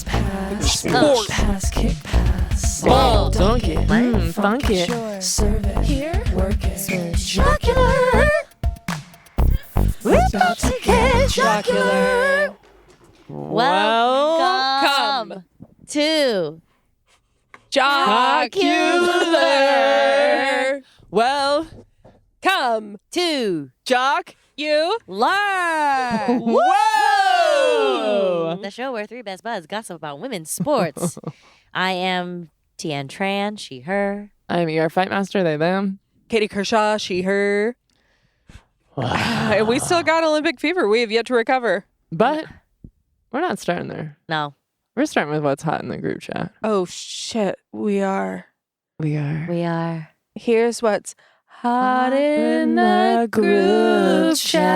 pass, Sport. pass, kick, pass, Ball. dunk it, Funk it. sure, serve it, here, work it, jocular, whip up to get jocular. Welcome to Jockular. Well, Come to Jock. you. Learn. Whoa! The show where three best buds gossip about women's sports. I am Tian Tran, she, her. I'm your fight master, they, them. Katie Kershaw, she, her. And we still got Olympic fever. We have yet to recover. But we're not starting there. No, We're starting with what's hot in the group chat. Oh, shit. We are. We are. we are. Here's what's hot in the group chat.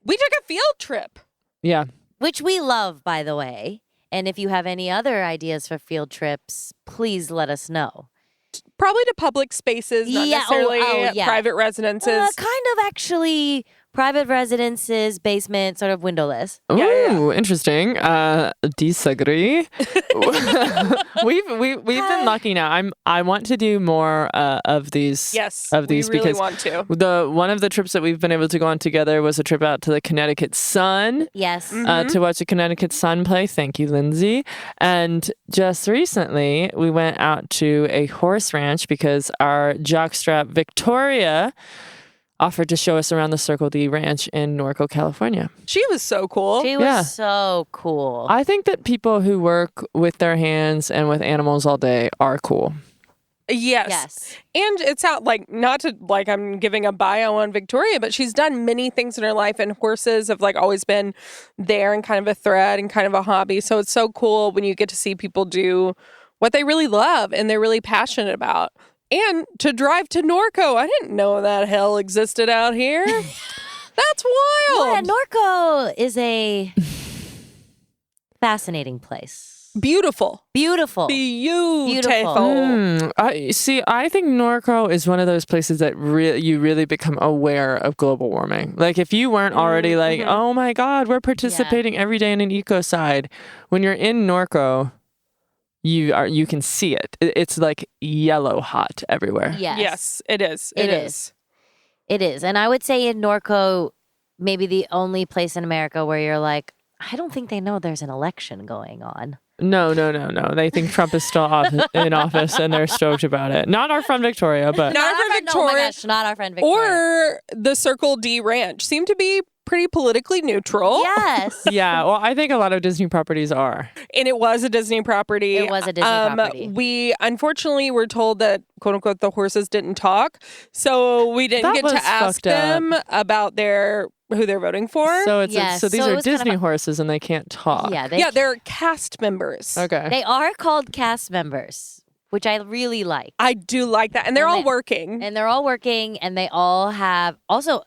We took a field trip. Yeah. Which we love, by the way. And if you have any other ideas for field trips, please let us know. Probably to public spaces, not Yeah, necessarily yeah. private residences. Kind of actually private residences, basement, sort of windowless. Ooh, Yeah. interesting. Disagree. we've been lucky now. I want to do more of these. Yes, of these we really because want to. one of the trips that we've been able to go on together was a trip out to the Connecticut Sun. Yes. To watch the Connecticut Sun play. Thank you, Lindsay. And just recently, we went out to a horse ranch because our jockstrap Victoria offered to show us around the Circle D Ranch in Norco, California. She was so cool. She was Yeah. so cool. I think that people who work with their hands and with animals all day are cool. Yes. Yes. And it's out not to I'm giving a bio on Victoria, but she's done many things in her life, and horses have always been there and kind of a thread and kind of a hobby. So it's so cool when you get to see people do what they really love and they're really passionate about. And to drive to Norco, I didn't know that hell existed out here. That's wild. Yeah, Norco is a fascinating place. Beautiful. Beautiful. Beautiful. I think Norco is one of those places that you really become aware of global warming. Like if you weren't already oh my God, we're participating every day in an ecocide. When you're in Norco, you can see it. It's like yellow hot everywhere. Yes. It is. It is. It is. And I would say in Norco, maybe the only place in America where you're like, I don't think they know there's an election going on. No. They think Trump is still in office and they're stoked about it. Not our friend Victoria, but Not our friend Victoria. Oh my gosh, not our friend Victoria. Or the Circle D Ranch seem to be pretty politically neutral. Yes. yeah. Well, I think a lot of Disney properties are. And it was a Disney property. It was a Disney property. We unfortunately were told that, quote unquote, the horses didn't talk. So we didn't That get to was ask fucked up. them about who they're voting for. So it's Yes. so these So it are was kind Disney of horses and they can't talk. Yeah, they're cast members. Okay. they are called cast members, which I really like. I do like that. And they're all working. And they're all working, and they all have. Also,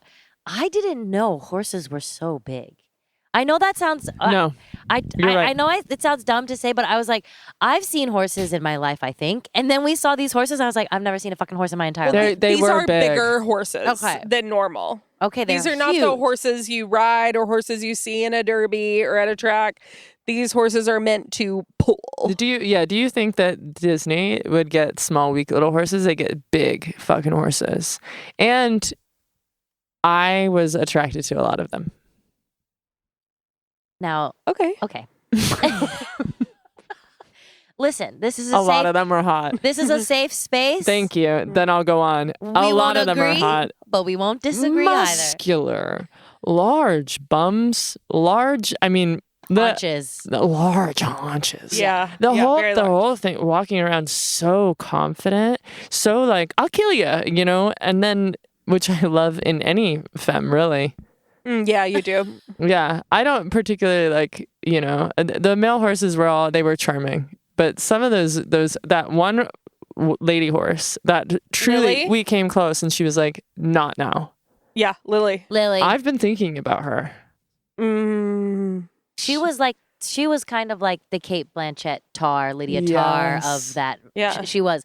I didn't know horses were so big. I know that sounds. No. You're right. I know it sounds dumb to say, but I was like, I've seen horses in my life, I think. And then we saw these horses, and I was like, I've never seen a fucking horse in my entire life. They These were are big. bigger horses than normal. Okay, These are not the horses you ride or horses you see in a derby or at a track. These horses are meant to pull. Do you think that Disney would get small, weak little horses? They get big fucking horses. And I was attracted to a lot of them. Now, Okay. Listen, this is A lot of them are hot. This is a safe space. Thank you. Then I'll go on. We A lot won't of them are agree, hot. but we won't disagree either. Muscular. Large bums. Large, Haunches. the large haunches. Yeah. The very large. whole thing, walking around so confident, so I'll kill you, and then, which I love in any femme, really. Yeah, you do. Yeah, I don't particularly the male horses they were charming, but some of that one lady horse that truly Lily? we came close and she was like, not now. Yeah, Lily. Lily. I've been thinking about her. She was like she was kind of like the Kate Blanchett Tar, Lydia Tar Yes. of that. Yeah. She was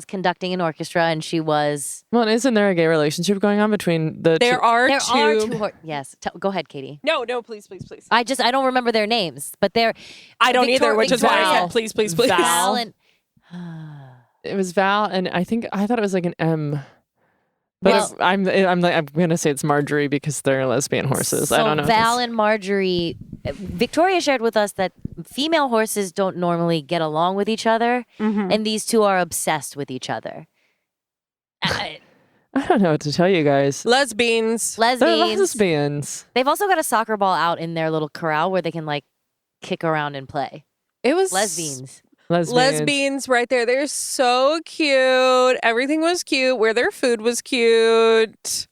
conducting an orchestra, and she was. Well, isn't there a gay relationship going on between the There two? are There two. are two. Yes, go ahead, Katie. No, please. I don't remember their names, but they're. I don't either, which is why I Val. said please. Val. Val and. It was Val, and I thought it was like an M. But Well- I'm gonna say it's Marjorie because they're lesbian horses. So I don't know. Val and Marjorie, Victoria shared with us that female horses don't normally get along with each other, and these two are obsessed with each other. I don't know what to tell you guys. Lesbians. They're Lesbians. lesbians. They've also got a soccer ball out in their little corral where they can like kick around and play. It was Lesbians. Lesbians right there. They're so cute. Everything was cute. Where their food was cute.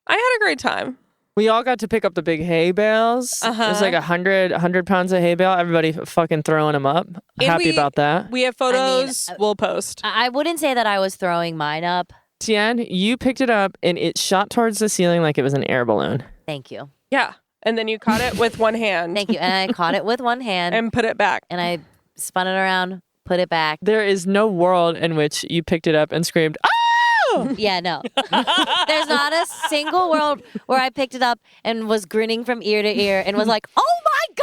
I had a great time. We all got to pick up the big hay bales. It was like 100 pounds of hay bale. Everybody fucking throwing them up. And Happy about that. We have photos. We'll post. I wouldn't say that I was throwing mine up. Tian, you picked it up and it shot towards the ceiling like it was an air balloon. Thank you. Yeah. And then you caught it with one hand. Thank you. And I caught it with one hand And put it back. and I spun it around, put it back. There is no world in which you picked it up and screamed, "Oh!" Yeah, no. There's not a single world where I picked it up and was grinning from ear to ear and was like, "Oh my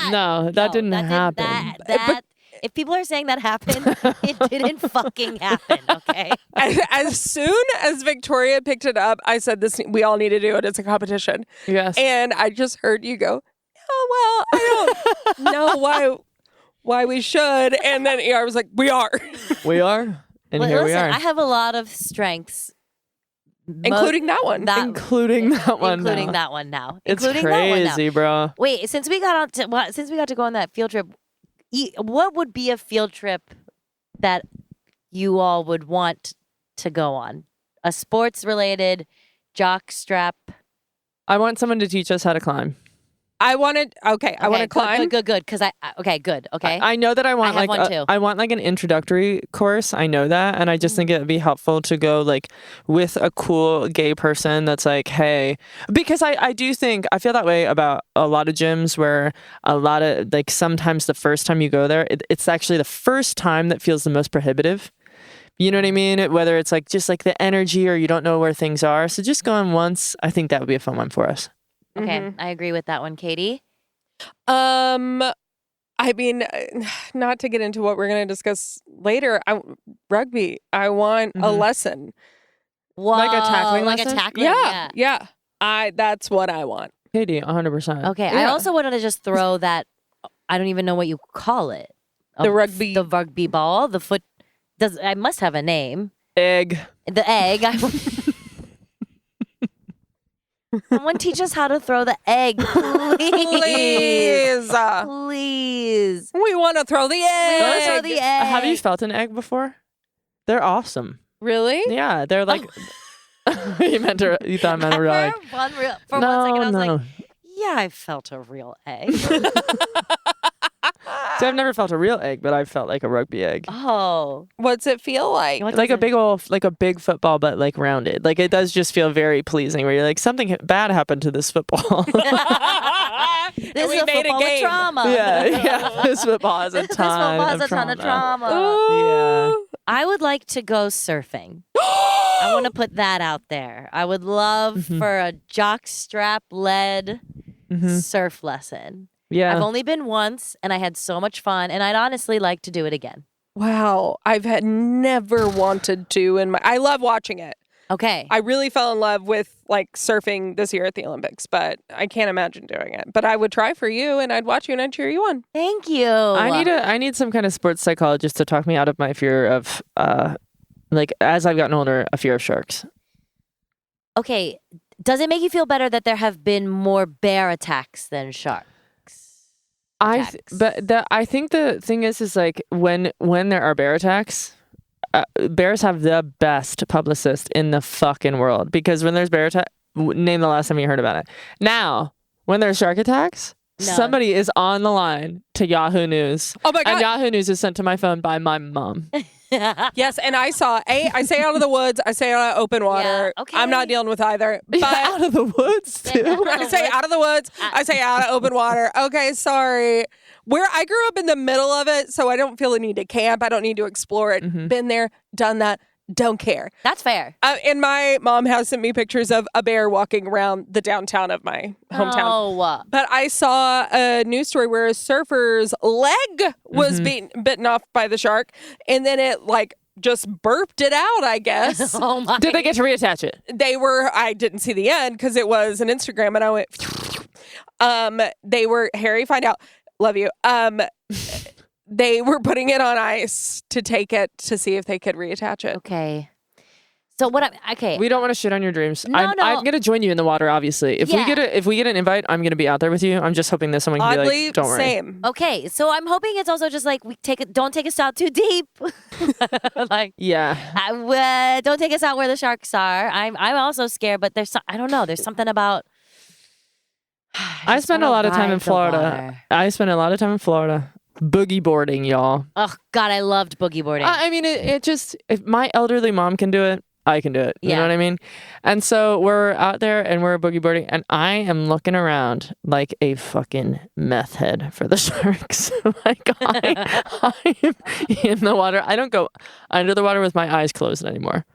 god!" No, that didn't happen. That if people are saying that happened, it didn't fucking happen. Okay. As soon as Victoria picked it up, I said, "This we all need to do it. It's a competition." Yes. And I just heard you go, "Oh well, I don't know why we should." And then I was like, "We are," We are. And here we are. I have a lot of strengths, including that one. Including that one. including now. that one now. It's including that one now. crazy, bro. Wait, since we got to go on that field trip, what would be a field trip that you all would want to go on? A sports related jock strap. I want someone to teach us how to climb. I want to climb. Good. Because good. Okay. I know that I want I have one too. I want like an introductory course. I know that, and I just think it would be helpful to go like with a cool gay person that's like, hey, because I do think I feel that way about a lot of gyms where a lot of like sometimes the first time you go there, it's actually the first time that feels the most prohibitive. You know what I mean? Whether it's like just like the energy or you don't know where things are. So just going once, I think that would be a fun one for us. Okay, I agree with that one, Katie. I mean, not to get into what we're going to discuss later. Rugby. I want a lesson. Whoa, Like a tackling like lesson? a tackling. Yeah. That's what I want. Katie, 100%. Okay, I Yeah. also wanted to just throw that. I don't even know what you call it. The rugby. The rugby ball. The foot. I must have a name. Egg. The egg. Someone teach us how to throw the egg, please. Please. We want to throw the egg. wanna throw the egg. Have you felt an egg before? They're awesome. Really? Yeah, they're like. You thought I meant a real egg. For one second, I was like, yeah, I felt a real egg. See, I've never felt a real egg, but I've felt like a rugby egg. Oh. What's it feel like? What Like does a big old, like a big football, but like rounded. Like it does just feel very pleasing. Where you're like, something bad happened to this football. This is a football with trauma. yeah. This football has a This football ton has of a ton of trauma. trauma. Yeah. I would like to go surfing. I want to put that out there. I would love for a jock strap led surf lesson. Yeah. I've only been once and I had so much fun and I'd honestly like to do it again. Wow. I've had never wanted to I love watching it. Okay. I really fell in love with like surfing this year at the Olympics, but I can't imagine doing it. But I would try for you and I'd watch you and I'd cheer you on. Thank you. I need some kind of sports psychologist to talk me out of my fear of like as I've gotten older, a fear of sharks. Okay. Does it make you feel better that there have been more bear attacks than sharks? I think the thing is like when there are bear attacks, bears have the best publicist in the fucking world because when there's bear attack, name the last time you heard about it. Now, when there's shark attacks, somebody is on the line to Yahoo News. Oh my God. And Yahoo News is sent to my phone by my mom. Yes, and I say out of the woods, I say out of open water. Yeah, okay. I'm not dealing with either. But Out of the woods too. I say out of the woods, I say out of open water. Okay, sorry. where I grew up in the middle of it, so I don't feel the need to camp. I don't need to explore it. Been there, done that. Don't care. That's fair. And my mom has sent me pictures of a bear walking around the downtown of my hometown. Oh. But I saw a news story where a surfer's leg was bitten off by the shark, and then it like just burped it out, I guess. Oh my. Did they get to reattach it? I didn't see the end because it was an Instagram, and I went, they were, Harry, find out. Love you. They were putting it on ice to take it to see if they could reattach it. Okay. So what? Okay. We don't want to shit on your dreams. No. I'm gonna join you in the water. Obviously, if we get an invite, I'm gonna be out there with you. I'm just hoping that someone can be like, "Don't worry." Same. Okay. So I'm hoping it's also just like don't take us out too deep. Like don't take us out where the sharks are. I'm also scared, but I don't know. There's something about. I spend a lot of time in Florida. Boogie boarding, y'all. Oh God, I loved boogie boarding. I mean, it just, if my elderly mom can do it, I can do it. You know what I mean? And so we're out there and we're boogie boarding, and I am looking around like a fucking meth head for the sharks. Like I am in the water. I don't go under the water with my eyes closed anymore.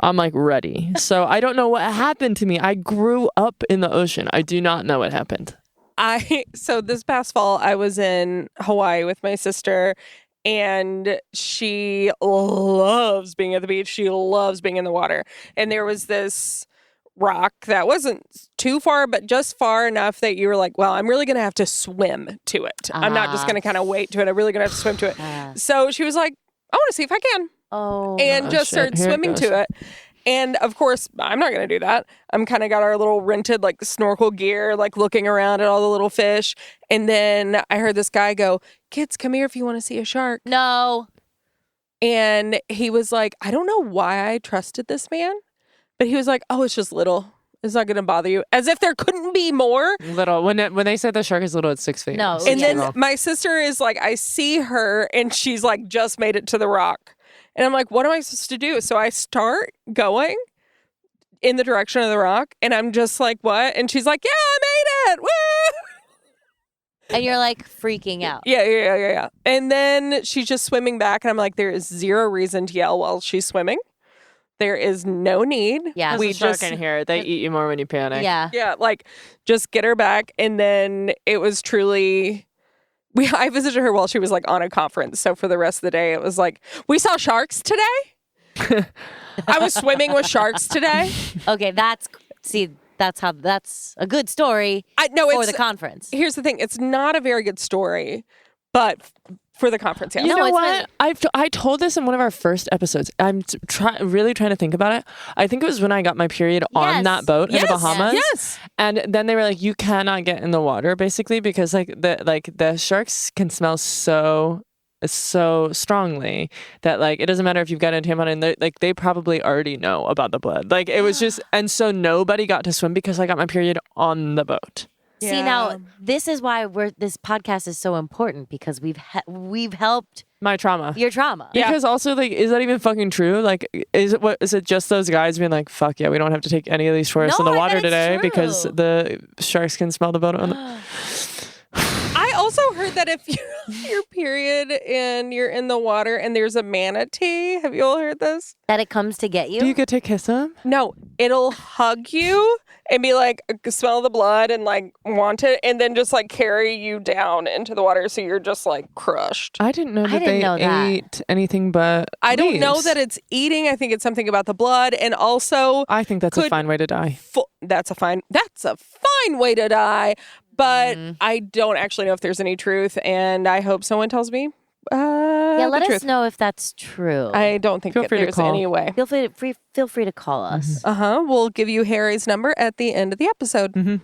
I'm like ready. So I don't know what happened to me. I grew up in the ocean. I do not know what happened. So this past fall, I was in Hawaii with my sister, and she loves being at the beach. She loves being in the water. And there was this rock that wasn't too far, but just far enough that you were like, well, I'm really going to have to swim to it. I'm not just going to kind of wait to it. I'm really going to have to swim to it. So she was like, I want to see if I can. Started swimming to it. And of course, I'm not going to do that. I'm kind of got our little rented like snorkel gear, like looking around at all the little fish. And then I heard this guy go, kids, come here if you want to see a shark. No. And he was like, I don't know why I trusted this man, but he was like, oh, it's just little. It's not going to bother you. As if there couldn't be more. Little. When they said the shark is little, it's 6 feet. No. And then my sister is like, I see her and she's like, just made it to the rock. And I'm like, what am I supposed to do? So I start going in the direction of the rock, and I'm just like, what? And she's like, yeah, I made it. Woo! And you're like freaking out. Yeah. And then she's just swimming back, and I'm like, there is zero reason to yell while she's swimming. There is no need. Yeah. We just in here. They eat you more when you panic. Yeah. Yeah, like just get her back. And then it was truly... I visited her while she was like on a conference. So for the rest of the day, it was like, we saw sharks today. I was swimming with sharks today. Okay, that's a good story for the conference. Here's the thing. It's not a very good story, but for the conference, yes. You know what? I told this in one of our first episodes. I'm really trying to think about it. I think it was when I got my period on that boat in the Bahamas. Yes. And then they were like, you cannot get in the water basically because the sharks can smell so strongly that like it doesn't matter if you've got a tampon and they probably already know about the blood. Like it was just, and so nobody got to swim because I got my period on the boat. Yeah. See, now this is why this podcast is so important, because we've helped my trauma, your trauma. Because also, like, is that even fucking true? Like, is it just those guys being like, fuck yeah, we don't have to take any of these tourists in the water today because the sharks can smell the boat on the... I also heard that if your period and you're in the water and there's a manatee, have you all heard this? That it comes to get you? Do you get to kiss them? No, it'll hug you and be like, smell the blood and like want it, and then just like carry you down into the water so you're just like crushed. I didn't know that they ate anything but I don't leaves. know that it's eating. I think it's something about the blood, and also I think that's a fine way to die. That's a fine way to die. But I don't actually know if there's any truth, and I hope someone tells me. Let us know if that's true. I don't think there's any way. Feel free to call us. We'll give you Harry's number at the end of the episode.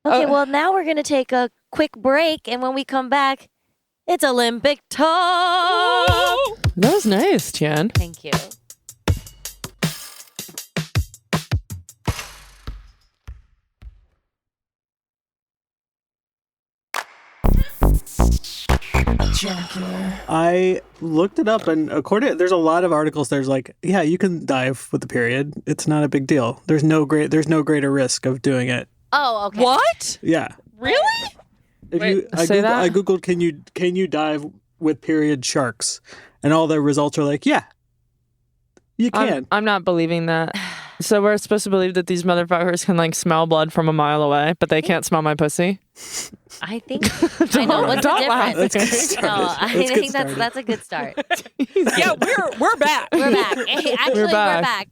Okay, well, now we're going to take a quick break, and when we come back, it's Olympic talk. That was nice, Tian. Thank you. Jockular. I looked it up, and there's a lot of articles. There's like, yeah, you can dive with the period. It's not a big deal. There's no greater risk of doing it. Oh, okay. What? Yeah. Really? I googled can you dive with period sharks, and all the results are like, yeah, you can. I'm not believing that. So we're supposed to believe that these motherfuckers can like smell blood from a mile away, but they can't smell my pussy. I think I know what's the Don't laugh. difference. Let's get No, started. I Let's get think started. that's a good start. Yeah, we're back. We're back. Hey, actually, we're back.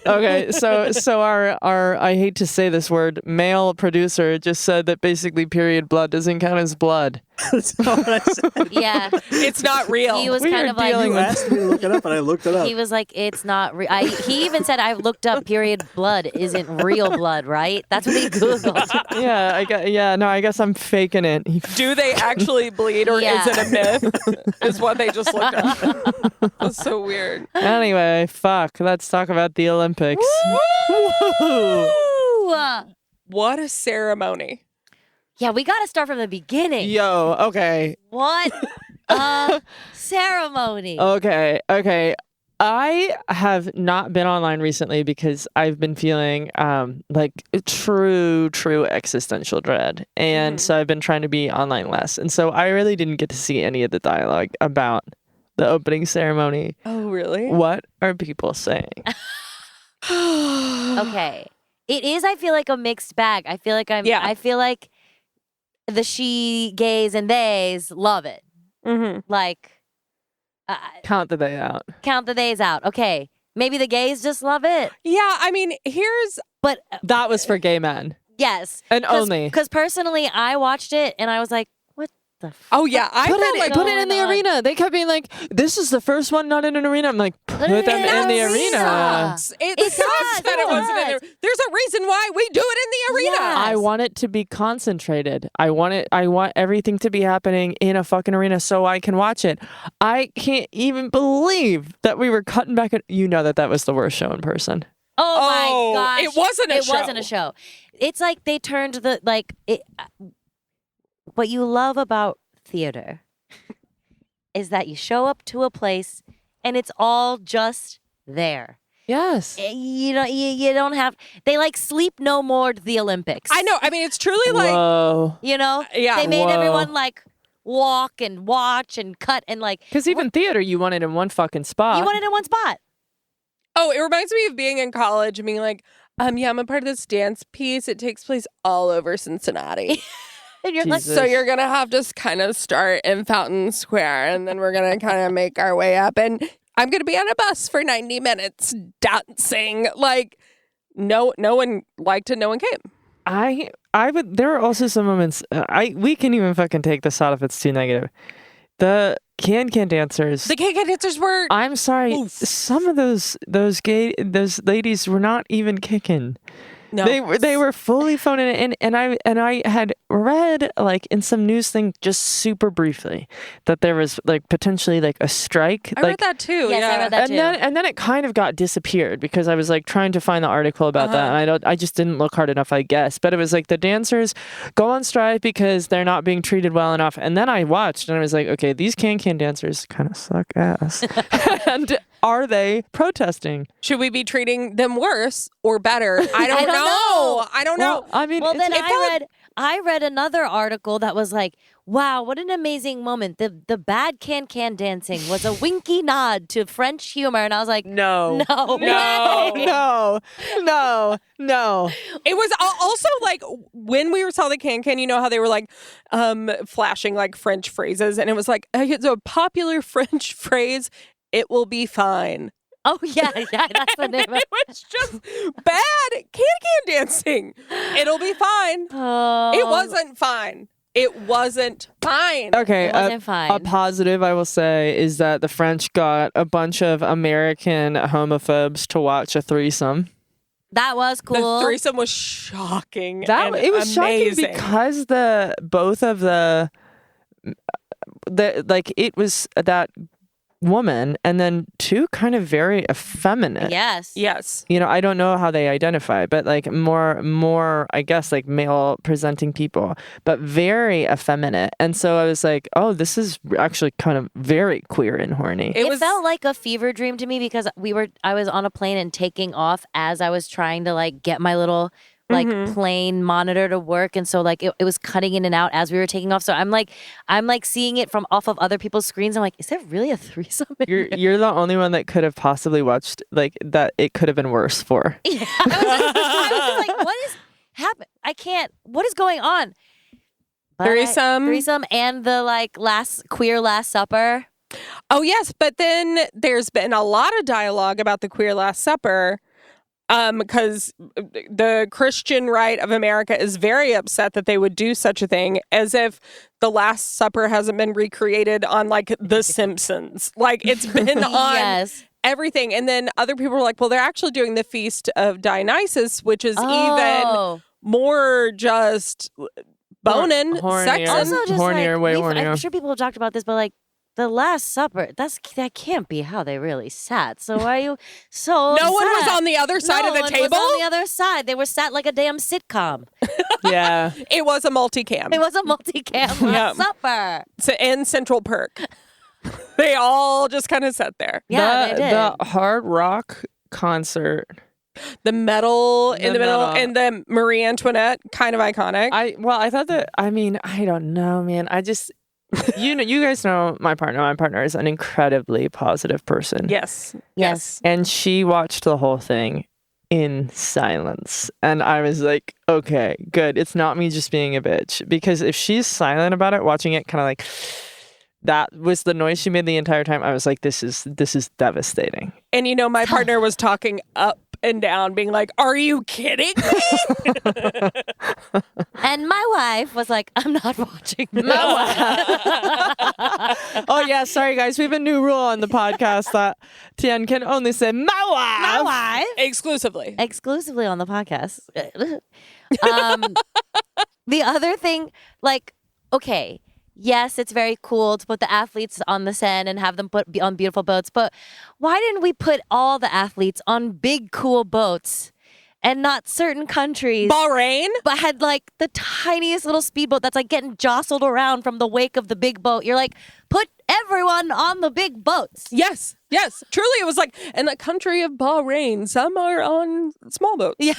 Okay, so our I hate to say this word, male producer just said that basically period blood doesn't count as blood. That's not what I said. Yeah, It's not real. he was We kind are of like dealing You asked me to look it up, and I looked it up. he was like, it's not real. He even said, I've looked up period blood isn't real blood, right? That's what he googled. I guess I'm faking it. Do they actually bleed, or Yeah. is it a myth? Is what they just looked up. That's so weird. Anyway, fuck. Let's talk about the Olympics. Ooh. What a ceremony. Yeah, we got to start from the beginning. Yo, okay. What a ceremony. Okay. I have not been online recently because I've been feeling like true existential dread. And so I've been trying to be online less. And so I really didn't get to see any of the dialogue about the opening ceremony. Oh, really? What are people saying? Okay. It is, I feel like, a mixed bag. I feel like I feel like the she, gays, and theys love it. Mm-hmm. Like, Count the day out. count the days out. Okay. Maybe the gays just love it. Yeah, I mean, here's But That was for gay men. yes. And only. Because personally, I watched it and I was like, what the fuck? oh yeah, I Put felt it, like put it in the going on? arena. They kept being like, this is the first one not in an arena. I'm like, put them in the arena. It It sucks does, that it wasn't in there. There's a reason why we do it in the arena. Yes. I want it to be concentrated. I want everything to be happening in a fucking arena so I can watch it. I can't even believe that we were cutting back. You know that was the worst show in person. Oh my gosh. it wasn't a It show. wasn't a show. It's like they turned what you love about theater is that you show up to a place and it's all just there. Yes. You know, you don't have. They like sleep no more to the Olympics. I know. I mean, it's truly like Whoa. You know, Yeah. They made Whoa. everyone like walk and watch and cut and like Because even theater, you want it in one fucking spot. you want it in one spot. oh, it reminds me of being in college and being like, yeah, I'm a part of this dance piece. It takes place all over Cincinnati. And you're Jesus. So you're gonna have to kind of start in Fountain Square, and then we're gonna kind of make our way up. And I'm gonna be on a bus for 90 minutes dancing. Like, no one liked it. No one came. I would. There are also some moments. We can even fucking take this out if it's too negative. The can dancers. The KK dancers were. I'm sorry. Oof. Some of those ladies were not even kicking. No. They were fully phoning it in, and I had read like in some news thing just super briefly that there was like potentially like a strike. I like, read that too. Yes, yeah. I read that too. and then it kind of got disappeared because I was like trying to find the article about that, and I just didn't look hard enough, I guess. But it was like the dancers go on strike because they're not being treated well enough. And then I watched and I was like, okay, these can dancers kind of suck ass. And are they protesting? Should we be treating them worse or better? I don't know. I don't know. Well, I mean, Well, then it's- I read another article that was like, wow, what an amazing moment. The bad can dancing was a winky nod to French humor. And I was like, no. no. No. It was also like when we saw the can, you know how they were like flashing like French phrases, and it was like it's a popular French phrase. It will be fine. Oh, yeah, that's the name of It was just bad can dancing. It'll be fine. Oh, It wasn't fine. It wasn't fine. Okay, It wasn't fine. a positive I will say is that the French got a bunch of American homophobes to watch a threesome. That was cool. The threesome was shocking. That and it was amazing. shocking because both of the it was that woman and then two kind of very effeminate. Yes. Yes. You know, I don't know how they identify, but like more, I guess, like male presenting people, but very effeminate. And so I was like, oh, this is actually kind of very queer and horny. It felt like a fever dream to me because I was on a plane and taking off as I was trying to like get my little like plane monitor to work, and so like it was cutting in and out as we were taking off. So I'm like seeing it from off of other people's screens. I'm like, is there really a threesome? You're the only one that could have possibly watched like that. It could have been worse for. Yeah, I was just like, what is happening? I can't. What is going on? But threesome, and the like queer Last Supper. Oh yes, but then there's been a lot of dialogue about the queer Last Supper. Because the Christian right of America is very upset that they would do such a thing, as if the Last Supper hasn't been recreated on like The Simpsons. Like it's been on everything. And then other people are like, well, they're actually doing the Feast of Dionysus, which is even more just boning, sexing. Also just hornier, way hornier. I'm sure people have talked about this, but like the Last Supper, that can't be how they really sat. So why are you so No one upset? was on the other side of the table? No one was on the other side. They were sat like a damn sitcom. Yeah. It was a multicam. It was a multicam Last Supper. And Central Perk. They all just kind of sat there. Yeah, they did. The Hard Rock concert. The medal in the middle and the Marie Antoinette, kind of iconic. I thought that, I mean, I don't know, man. You guys know my partner. My partner is an incredibly positive person. Yes. And she watched the whole thing in silence. And I was like, okay, good. It's not me just being a bitch. Because if she's silent about it, watching it kind of like, that was the noise she made the entire time. I was like, this is devastating. And my partner was talking up and down, being like, are you kidding me? And my wife was like, I'm not watching this. Oh, yeah. Sorry, guys. We have a new rule on the podcast that Tian can only say my wife. My wife. Exclusively on the podcast. The other thing, like, okay, yes, it's very cool to put the athletes on the Seine and have them be on beautiful boats, but why didn't we put all the athletes on big, cool boats and not certain countries? Bahrain? But had like the tiniest little speedboat that's like getting jostled around from the wake of the big boat. You're like, put everyone on the big boats. Yes. Truly, it was like, in the country of Bahrain, some are on small boats. Yeah.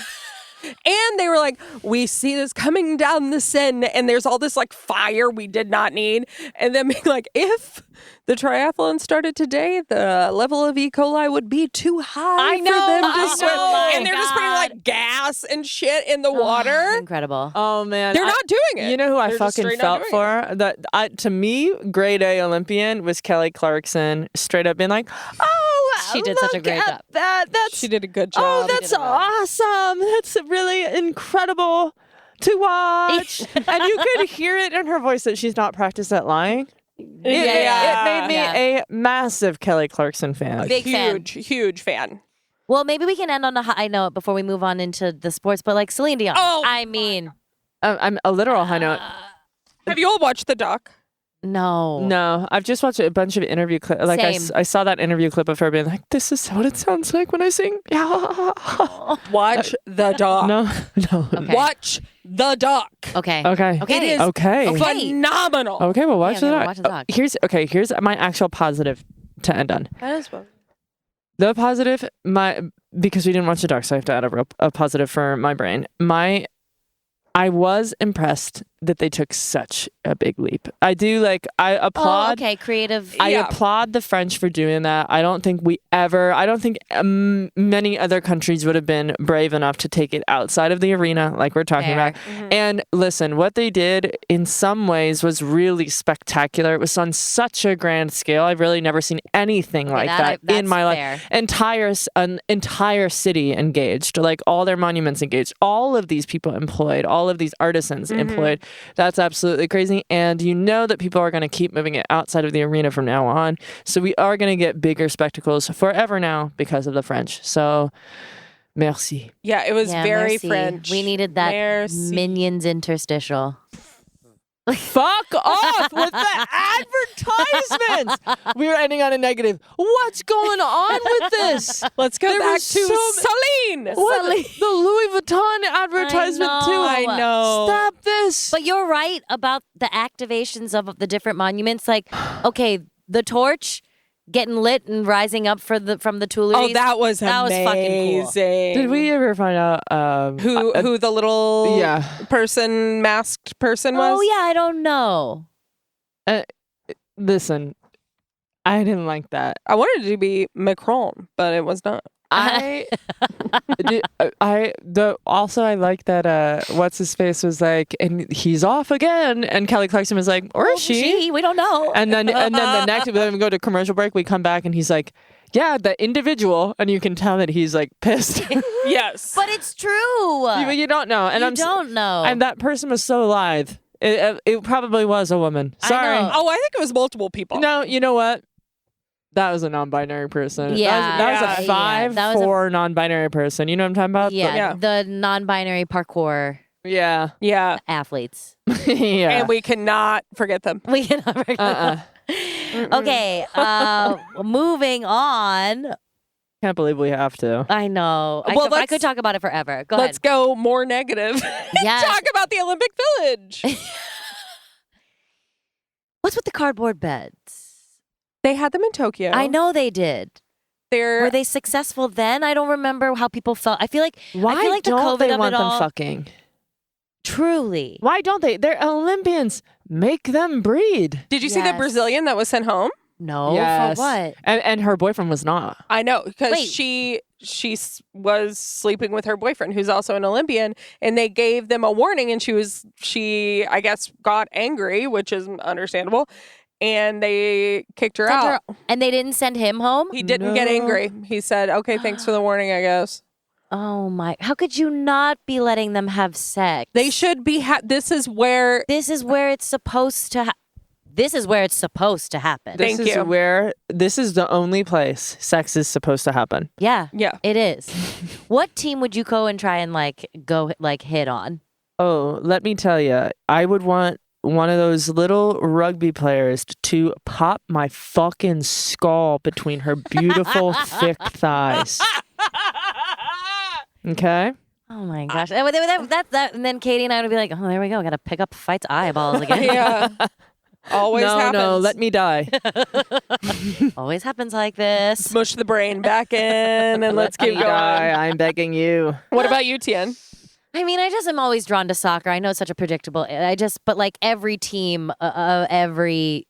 And they were like, we see this coming down the Seine, and there's all this like fire we did not need. And then being like, if the triathlon started today, the level of E. coli would be too high for them to swim. And they're just putting like gas and shit in the water. Incredible. Oh, man. They're not doing it. You know who I They're just fucking straight not felt doing for? To me, grade A Olympian was Kelly Clarkson, straight up being like, oh, She did such a great job. She did a good job. Oh, that's awesome. That's really incredible to watch. And you could hear it in her voice that she's not practiced at lying. It made me a massive Kelly Clarkson fan. Big fan. Huge fan. Well, maybe we can end on a high note before we move on into the sports, but like Celine Dion. Oh, I mean. I'm a literal high note. Have you all watched the doc? No, I've just watched a bunch of interview clips. Like I saw that interview clip of her being like, "This is what it sounds like when I sing." Watch the doc. No. Okay. Watch the doc. Okay. It is phenomenal. Okay, well, watch the doc. Watch the doc. Here's my actual positive to end on. The positive, because we didn't watch the doc, so I have to add a positive for my brain. I was impressed that they took such a big leap. I applaud. Oh, okay, creative. I applaud the French for doing that. I don't think many other countries would have been brave enough to take it outside of the arena, like we're talking about. Mm-hmm. And listen, what they did in some ways was really spectacular. It was on such a grand scale. I've really never seen anything like that in my life. An entire city engaged, like all their monuments engaged, all of these people employed, all of these artisans employed. That's absolutely crazy. And you know that people are going to keep moving it outside of the arena from now on. So we are going to get bigger spectacles forever now because of the French. So, merci. Yeah, it was very merci. French. We needed that Merci. Minions interstitial. Fuck off with the advertisements. We were ending on a negative. What's going on with this? Let's go back to Celine. The Louis Vuitton advertisement too. I know. Stop this. But you're right about the activations of the different monuments. Like, okay, the torch, getting lit and rising up from the Tuileries. Oh, that was fucking cool. Did we ever find out who the little masked person was? Oh yeah, I don't know. Listen, I didn't like that. I wanted it to be Macron, but it was not. I like that what's his face was like, and he's off again, and Kelly Clarkson was like, or is she? We don't know. And then the next then we go to commercial break, we come back and he's like, yeah, the individual, and you can tell that he's like pissed. Yes. But it's true. You don't know. And you don't know. And that person was so lithe. It probably was a woman. Sorry. Oh, I think it was multiple people. No, you know what? That was a non-binary person. Yeah. That was a 5'4" non-binary person. You know what I'm talking about? Yeah, the non-binary parkour Yeah. athletes. Yeah. And we cannot forget them. We cannot forget them. Okay, moving on. Can't believe we have to. I know. I could talk about it forever. Go ahead. Let's go more negative. Yes. Talk about the Olympic Village. What's with the cardboard beds? They had them in Tokyo. I know they did. Were Were they successful then? I don't remember how people felt. I feel like Why the don't COVID they of want it them all, fucking? Truly. Why don't they? They're Olympians. Make them breed. Did you see the Yes. Brazilian that was sent home? No, Yes. for what? And her boyfriend was not. I know, because Wait. she was sleeping with her boyfriend, who's also an Olympian, and they gave them a warning, and she I guess got angry, which is understandable, and they kicked her out. And they didn't send him home? He didn't get angry. He said, "Okay, thanks for the warning, I guess." Oh my. How could you not be letting them have sex? They should be. This is where. This is where it's supposed to This is where it's supposed to happen. Thank you. This is the only place sex is supposed to happen. Yeah. Yeah. It is. What team would you go and try and go hit on? Oh, let me tell you, I would want one of those little rugby players to pop my fucking skull between her beautiful thick thighs. Okay? Oh my gosh. And then Katie and I would be like, oh, there we go. Got to pick up Fight's eyeballs again. Yeah. Always happens. No, let me die. Always happens like this. Mush the brain back in and let's keep Me going. die. I'm begging you. What about you, Tien? I mean, I just am always drawn to soccer. I know it's such a predictable. But like every team, every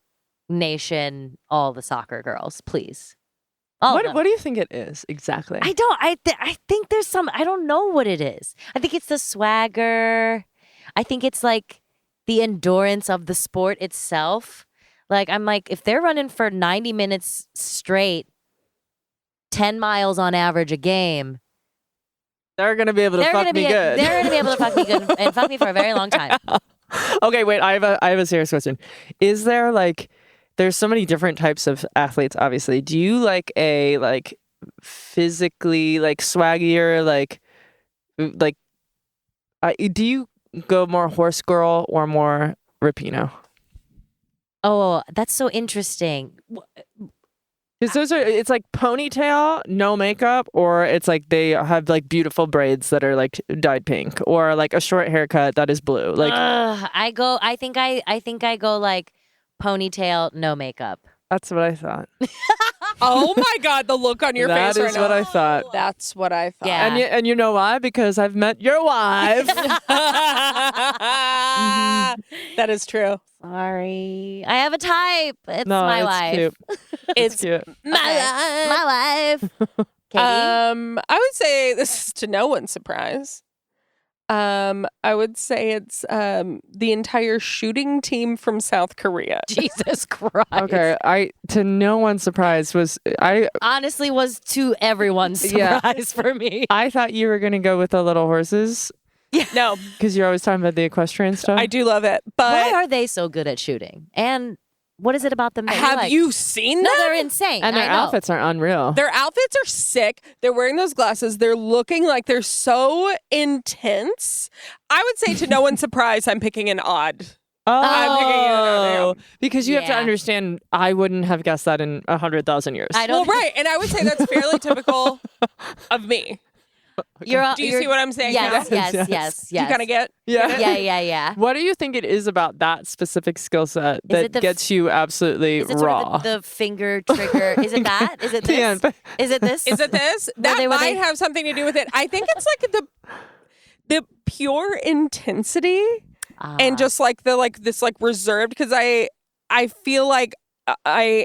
nation, all the soccer girls, please. All of them. What do you think it is exactly? I don't. I think there's some. I don't know what it is. I think it's the swagger. I think it's like the endurance of the sport itself. Like I'm like, if they're running for 90 minutes straight, 10 miles on average a game. They're gonna be able to fuck me good. They're gonna be able to fuck me good and fuck me for a very long time. Okay, wait. I have a serious question. Is there there's so many different types of athletes? Obviously, do you like a physically swaggier do you go more horse girl or more Rapinoe? Oh, that's so interesting. Because it's like ponytail, no makeup, or it's like they have beautiful braids that are dyed pink, or like a short haircut that is blue. I think I go like ponytail, no makeup. That's what I thought. Oh my God, the look on your face right now. That is what I thought. That's what I thought. Yeah. And you know why? Because I've met your wife. That is true. Sorry. I have a type. It's No, my it's wife. cute. It's cute. My wife. Katie? I would say this is to no one's surprise. I would say it's the entire shooting team from South Korea. Jesus Christ. Okay, to no one's surprise Honestly was to everyone's Yeah. surprise for me. I thought you were gonna go with the little horses No, because you're always talking about the equestrian stuff. I do love it. Why But are they so good at shooting? And what is it about them that have like? you seen No, them? they're insane. And their I know. outfits are unreal. Their outfits are sick. They're wearing those glasses. They're looking like they're so intense. I would say to no one's surprise, I'm picking an odd. I'm picking an odd. Because you have to Yeah. understand, I wouldn't have guessed that in 100,000 years. I Well, don't. right. And I would say that's fairly typical of me. Do you see what I'm saying? Yes, Hannah? yes. Do you kind of get? Yeah. What do you think it is about that specific skill set Is it that the gets you absolutely Is it raw? sort of the finger trigger? Is it that? Is it this? Is it this? Is it this? That might have something to do with it. I think it's like the pure intensity and just like this reserved, because I feel like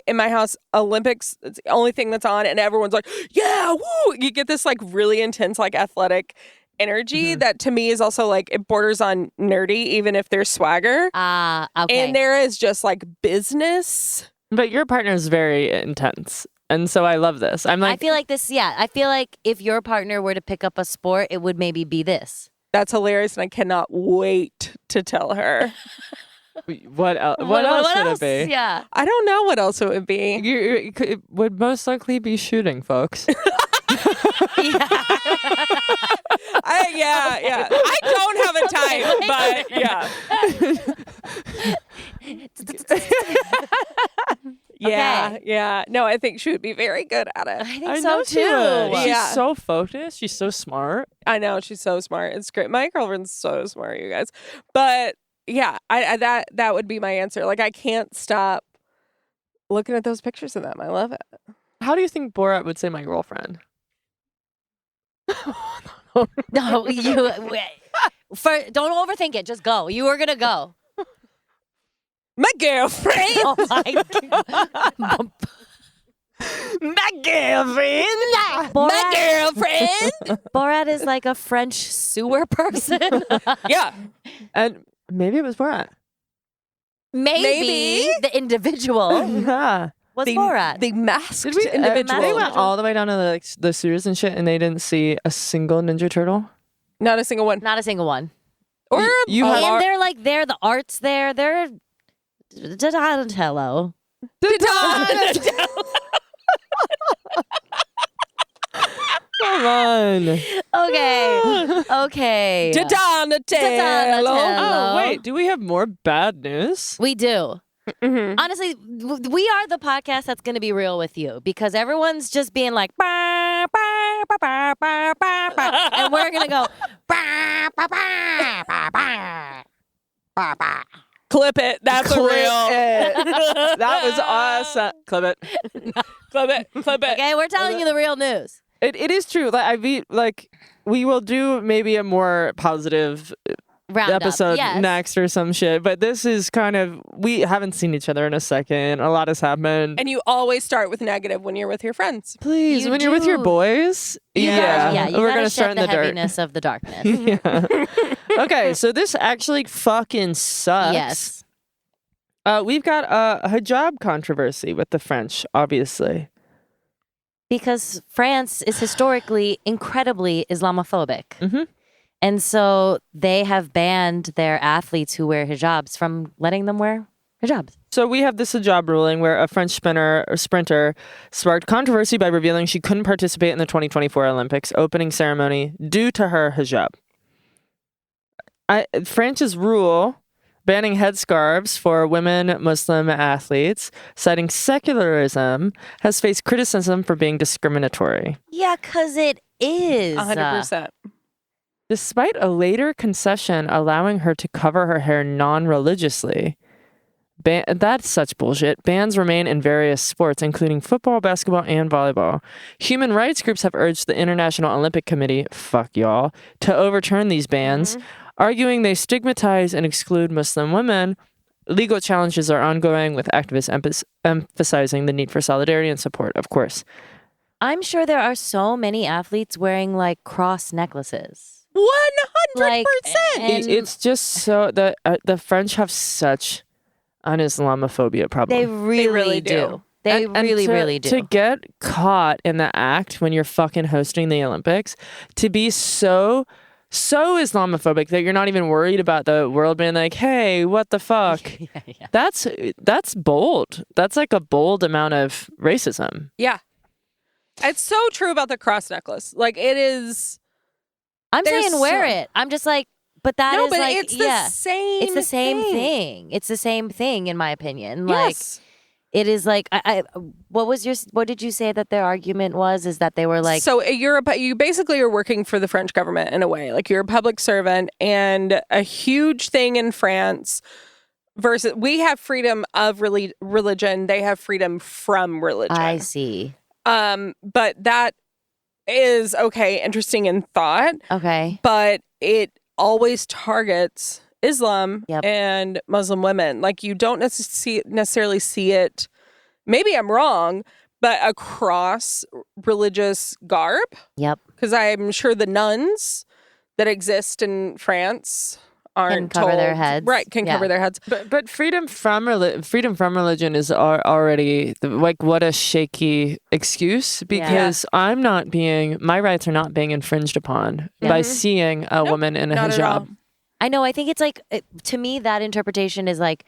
in my house, Olympics, it's the only thing that's on, and everyone's like, yeah, woo! You get this like really intense, like athletic energy that to me is also like, it borders on nerdy, even if there's swagger. Okay. And there is just like business. But your partner is very intense. And so I love this. I'm like, I feel like this, I feel like if your partner were to pick up a sport, it would maybe be this. That's hilarious, and I cannot wait to tell her. what else would it be? Yeah. I don't know what else it would be. It would most likely be shooting, folks. Yeah. I don't have a type, but yeah. No, I think she would be very good at it. I think I so know too. she would. Yeah. She's so focused. She's so smart. I know, she's so smart. It's great. My girlfriend's so smart, you guys. But yeah, I that would be my answer. Like, I can't stop looking at those pictures of them. I love it. How do you think Borat would say my girlfriend? No, don't overthink it. Just go. You were gonna go. My girlfriend. Oh my God. My girlfriend. My girlfriend. Borat is like a French sewer person. Yeah. And maybe it was Borat. Maybe the individual Yeah. was Borat. The masked Did we? individual. They went all the way down to the sewers and shit, and they didn't see a single Ninja Turtle. Not a single one. Not a single one. Or You a have- And they're like there. The art's there. They're Donatello. Come on. Okay. Donatello. Oh wait, do we have more bad news? We do. Mhm. Honestly, we are the podcast that's going to be real with you, because everyone's just being like, bah, bah, bah, bah, bah, bah, bah, and we're going to go, bah, bah, bah, bah, bah, bah, bah. Clip it. That's a Clip real. it. That was awesome. Clip it. Clip it. Clip it. Okay, we're telling you the real news. It is true. We will do maybe a more positive Roundup. episode Yes. next or some shit. But this is kind of, we haven't seen each other in a second. A lot has happened. And you always start with negative when you're with your friends. Please, You when you're with your do. boys, Yeah, you we're gotta gonna start shed in the dirt. heaviness of the darkness. Yeah. Okay, so this actually fucking sucks. Yes. We've got a hijab controversy with the French, obviously. Because France is historically incredibly Islamophobic. Mhm. And so they have banned their athletes who wear hijabs from letting them wear hijabs. So we have this hijab ruling where a French sprinter sparked controversy by revealing she couldn't participate in the 2024 Olympics opening ceremony due to her hijab. France's rule banning headscarves for women Muslim athletes, citing secularism, has faced criticism for being discriminatory. Yeah, because it is. 100%. Despite a later concession allowing her to cover her hair non-religiously, that's such bullshit. Bans remain in various sports, including football, basketball, and volleyball. Human rights groups have urged the International Olympic Committee, fuck y'all, to overturn these bans, arguing they stigmatize and exclude Muslim women. Legal challenges are ongoing, with activists emphasizing the need for solidarity and support, of course. I'm sure there are so many athletes wearing like cross necklaces. 100%. And It's just so the French have such an Islamophobia problem. they really do. They And really do. To get caught in the act when you're fucking hosting the Olympics, to be so Islamophobic that you're not even worried about the world being like, hey, what the fuck? Yeah. That's bold. That's like a bold amount of racism. Yeah. It's so true about the cross necklace. Like, it is. I'm There's saying wear so- it. I'm just like, but that No, is but like, it's the same it's the same thing. thing. It's the same thing, in my opinion. Like, Yes. it is like what did you say that their argument was? Is that they were like, so you basically are working for the French government in a way, like you're a public servant, and a huge thing in France versus we have freedom of religion, they have freedom from religion. I see. But that is interesting in thought. Okay. But it always targets Islam Yep. and Muslim women. Like you don't necessarily see it, maybe I'm wrong, but across religious garb. Yep. Because I'm sure the nuns that exist in France aren't Can cover their told- heads. Right, can Yeah. cover their heads. But freedom from religion is already like what a shaky excuse, because my rights are not being infringed upon by seeing a woman in a Not at all. hijab. I know. I think it's like, to me, that interpretation is like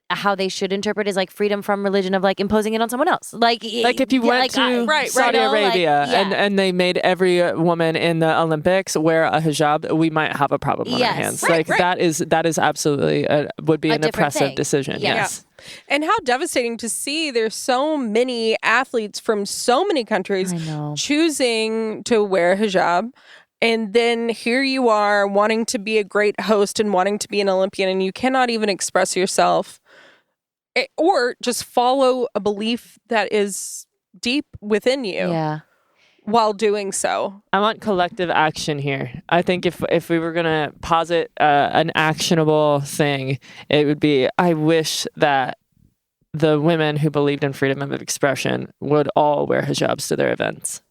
how they should interpret is like freedom from religion of like imposing it on someone else. Like If you went to right, Saudi you know, like, Arabia yeah. and they made every woman in the Olympics wear a hijab, we might have a problem on our Yes. hands. Right, right. That is absolutely would be A an different oppressive thing. decision. Yeah. Yes. And how devastating to see there's so many athletes from so many countries I know. choosing to wear a hijab. And then here you are wanting to be a great host and wanting to be an Olympian, and you cannot even express yourself or just follow a belief that is deep within you Yeah. while doing so. I want collective action here. I think if we were going to posit an actionable thing, it would be, I wish that the women who believed in freedom of expression would all wear hijabs to their events.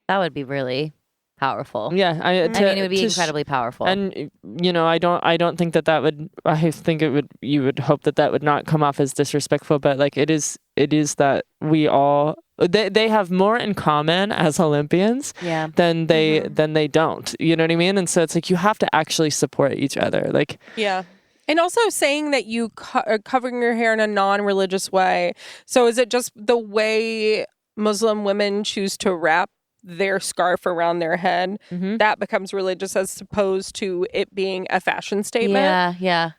That would be really powerful. Yeah, I mean, it would be incredibly powerful. And I don't think that would. I think it would. You would hope that would not come off as disrespectful, but like it is that we all they have more in common as Olympians yeah. than they don't. You know what I mean? And so it's like you have to actually support each other. Like Yeah. And also saying that you are covering your hair in a non-religious way. So is it just the way Muslim women choose to wrap their scarf around their head that becomes religious as opposed to it being a fashion statement? Yeah. Yeah.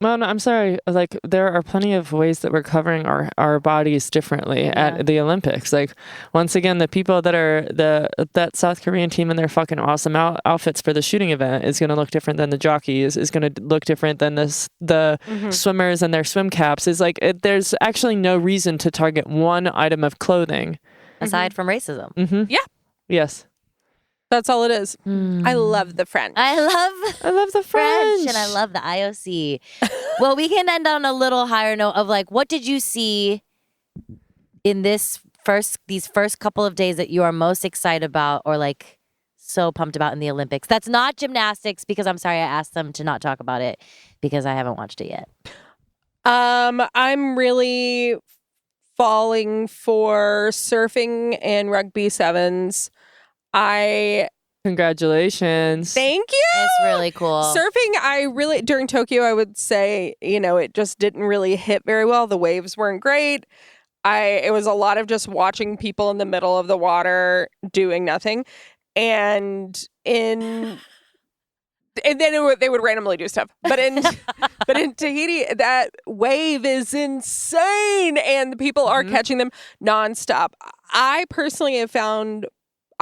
Well, no, I'm sorry. Like, there are plenty of ways that we're covering our bodies differently at the Olympics. Like, once again, the people that are that South Korean team and their fucking awesome outfits for the shooting event is going to look different than the jockeys. Is going to look different than the swimmers and their swim caps. Is like there's actually no reason to target one item of clothing Aside from racism. Yeah. Yes. That's all it is. I love the French. I love the French. and I love the IOC. Well, we can end on a little higher note of like, what did you see in these first couple of days that you are most excited about or like so pumped about in the Olympics? That's not gymnastics, because I'm sorry I asked them to not talk about it because I haven't watched it yet. I'm really falling for surfing and rugby sevens. Congratulations. Thank you. It's really cool. Surfing, during Tokyo, I would say, it just didn't really hit very well. The waves weren't great. It was a lot of just watching people in the middle of the water doing nothing. And then they would randomly do stuff. But in Tahiti, that wave is insane, and the people are catching them nonstop. I personally have found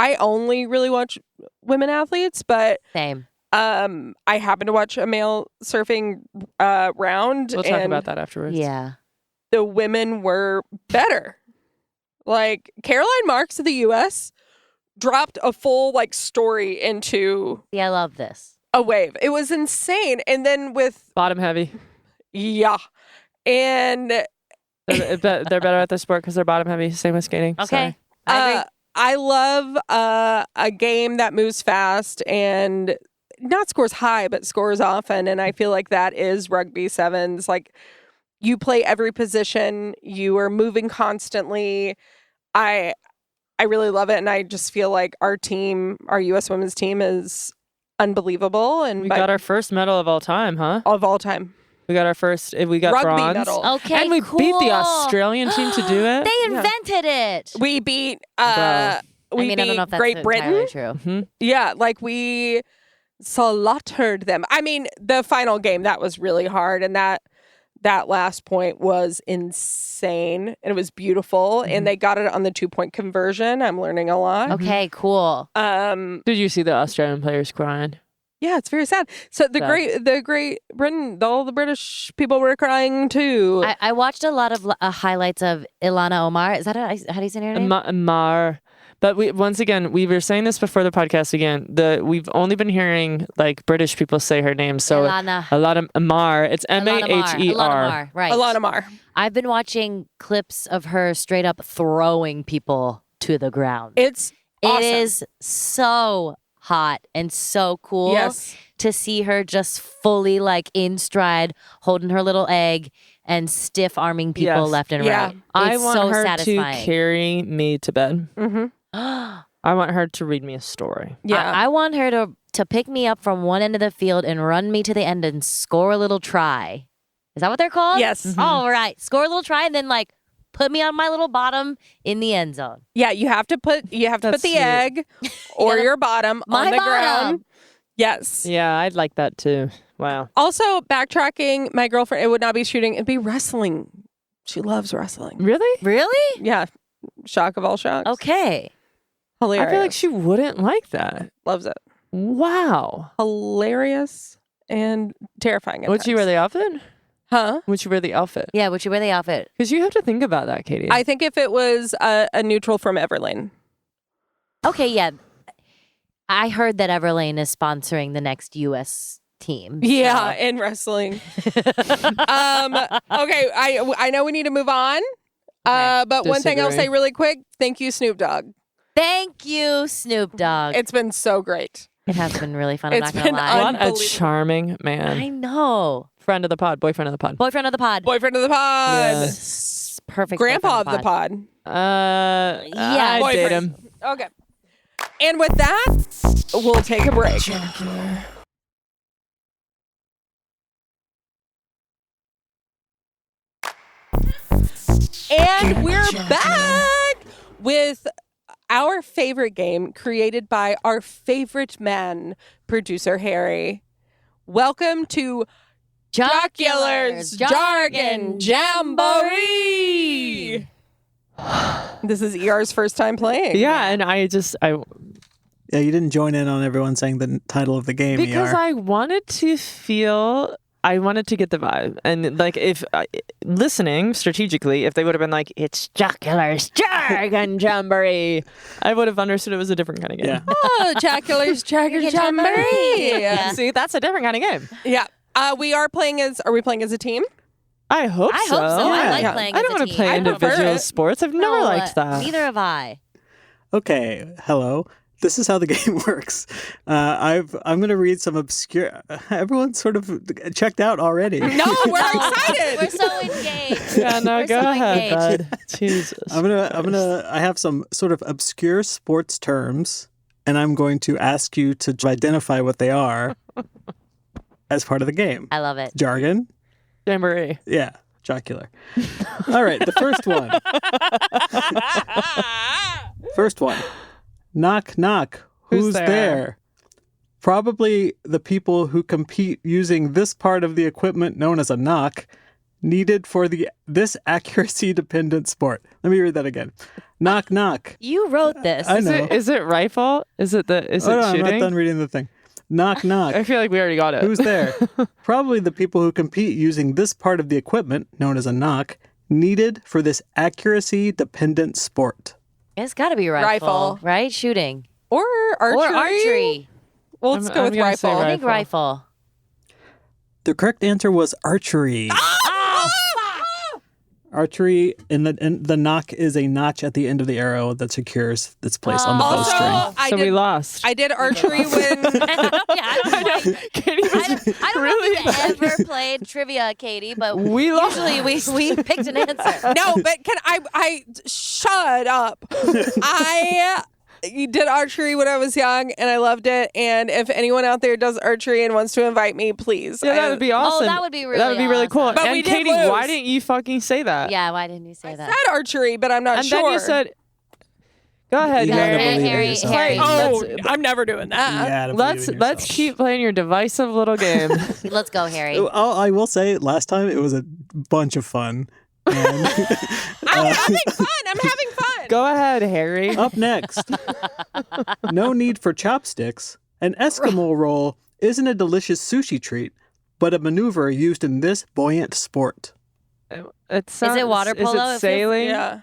I only really watch women athletes, but Same. I happened to watch a male surfing round. We'll talk and about that afterwards. Yeah. the women were better. Like Caroline Marks of the U.S. dropped a full story into See, I love this. a wave. It was insane. And then with Bottom heavy. and They're better at the sport because they're bottom heavy. Same with skating. Okay. Sorry. I agree. I love a game that moves fast and not scores high, but scores often. And I feel like that is rugby sevens. Like you play every position, you are moving constantly. I really love it. And I just feel like our team, our U.S. women's team is unbelievable. And We got our first medal of all time, huh? of all time. We got our first. We got Rugby bronze. medal. Okay, And we beat the cool. Australian team to do it. They invented it. We beat Bro. I mean, I don't know if beat that's Great Britain. entirely true. Yeah, we slaughtered them. I mean, the final game, that was really hard, and that that last point was insane, and it was beautiful. And they got it on the 2-point conversion. I'm learning a lot. Okay, cool. Did you see the Australian players crying? Yeah, it's very sad. So the Great Britain, all the British people were crying too. I watched a lot of highlights of Ilana Omar. Is that how do you say her name? Mar. But we were saying this before the podcast again. We've only been hearing like British people say her name. So Ilana Omar. It's Maher. Right. Ilana Mar. I've been watching clips of her straight up throwing people to the ground. It is so hot and so cool to see her just fully like in stride, holding her little egg and stiff arming people left and right. I It's want so her satisfying. to carry me to bed. Mm-hmm. I want her to read me a story. Yeah. I want her to pick me up from one end of the field and run me to the end and score a little try. Is that what they're called? Yes. Mm-hmm. All right. Score a little try and then like put me on my little bottom in the end zone. Yeah, you have to put the sweet. egg or your bottom on the ground. Yes. Yeah, I'd like that too. Wow. Also, backtracking, my girlfriend, it would not be shooting, it'd be wrestling. She loves wrestling. Really? Really? Yeah. Shock of all shocks. Okay. Hilarious. I feel like she wouldn't like that. Loves it. Wow. Hilarious and terrifying. Would you wear the outfit? Huh? Would you wear the outfit? Yeah, would you wear the outfit? Because you have to think about that, Katie. I think if it was a neutral from Everlane. Okay, yeah. I heard that Everlane is sponsoring the next U.S. team. Yeah, in wrestling. Okay, I know we need to move on. But one thing I'll say really quick, thank you, Snoop Dogg. Thank you, Snoop Dogg. It's been so great. It has been really fun. I'm It's not gonna been lie. What a unbelievable. charming man. I know. Friend of the pod, boyfriend of the pod. Boyfriend of the pod. Boyfriend of the pod. Perfect. Grandpa of boyfriend the pod. Yeah. I'd date Boyfriend. him. Okay. And with that, we'll take a break. Jockular. And we're back with our favorite game created by our favorite man, producer Harry. Welcome to Jockular's Jargon Jamboree. This is ER's first time playing. Yeah, and I Yeah, you didn't join in on everyone saying the title of the game. because ER. I wanted to get the vibe. And like if listening strategically, if they would have been like, it's Jockular's Jargon Jamboree, I would have understood it was a different kind of game. Yeah. Oh, Jockular's Jargon Jamboree. Yeah. See, that's a different kind of game. Yeah. Are we playing as a team? I hope so. I like Yeah. playing I as don't a want to team. play I prefer individual it. sports. I've never liked that. Neither have I. Okay, hello. This is how the game works. I'm going to read some obscure. Everyone's sort of checked out already. No, we're excited. We're so engaged. Yeah, no, We're go so ahead, engaged. bud. Jesus. I have some sort of obscure sports terms, and I'm going to ask you to identify what they are as part of the game. I love it. Jargon? Jamboree. Yeah, jocular. All right, the first one. First one. Knock, knock. Who's there? Probably the people who compete using this part of the equipment known as a knock, needed for this accuracy-dependent sport. Let me read that again. Knock, knock. You wrote this. I know. Is it rifle? Is it Hold on, shooting? I'm not done reading the thing. Knock, knock. I feel like we already got it. Who's there? Probably the people who compete using this part of the equipment, known as a knock, needed for this accuracy-dependent sport. It's got to be rifle, right? Shooting Or archery. or archery. Well, let's go I'm with gonna say rifle. I think rifle. The correct answer was archery. Archery, and the knock is a notch at the end of the arrow that secures that's placed on the Also, bowstring. We lost. I did archery when Katie was I don't know if you've ever played trivia, Katie, but we lost. usually we picked an answer. no, but can I shut up? I did archery when I was young, and I loved it. And if anyone out there does archery and wants to invite me, please. Yeah, that would be awesome. that would be really That would be really cool. awesome. But and we did Katie, lose. why didn't you fucking say that? Yeah, why didn't you say that? I said archery, but I'm not And sure. then you said, Go ahead, You gotta Harry. believe in Harry, yourself. Harry. Oh, Let's- I'm never doing that. You gotta believe in Let's yourself. keep playing your divisive little game. Let's go, Harry. I will say, last time it was a bunch of fun. And I'm having fun. I'm having fun. Go ahead, Harry. up next, no need for chopsticks. An Eskimo roll isn't a delicious sushi treat, but a maneuver used in this buoyant sport. Is it water polo? It Is feels- it sailing? Yeah.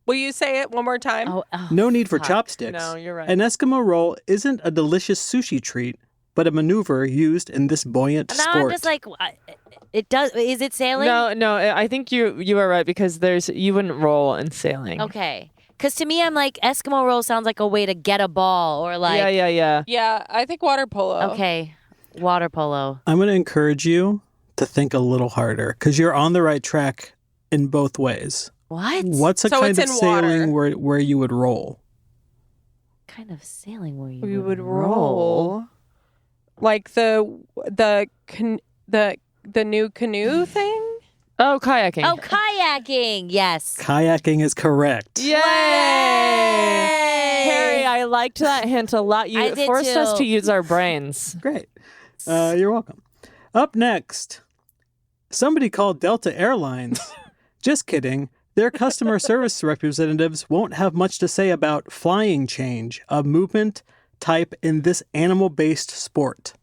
Will you say it one more time? Oh, No need for fuck. chopsticks. No, you're right. An Eskimo roll isn't a delicious sushi treat, but a maneuver used in this buoyant Now sport. I'm just like, it does. Is it sailing? No. I think you are right because you wouldn't roll in sailing. Okay. Because to me, I'm like, Eskimo roll sounds like a way to get a ball or like. Yeah. Yeah, I think water polo. Okay. Water polo. I'm going to encourage you to think a little harder because you're on the right track in both ways. What? What's a So kind it's of in water. sailing where you would roll? kind of sailing where you We would roll. Like the new canoe thing? Oh, kayaking. Oh, kayaking. Yes. Kayaking is correct. Yay! Harry, I liked that hint a lot. You I did forced us too. to use our brains. Great. You're welcome. Up next, somebody called Delta Airlines. Just kidding. Their customer service representatives won't have much to say about flying change, a movement type in this animal-based sport.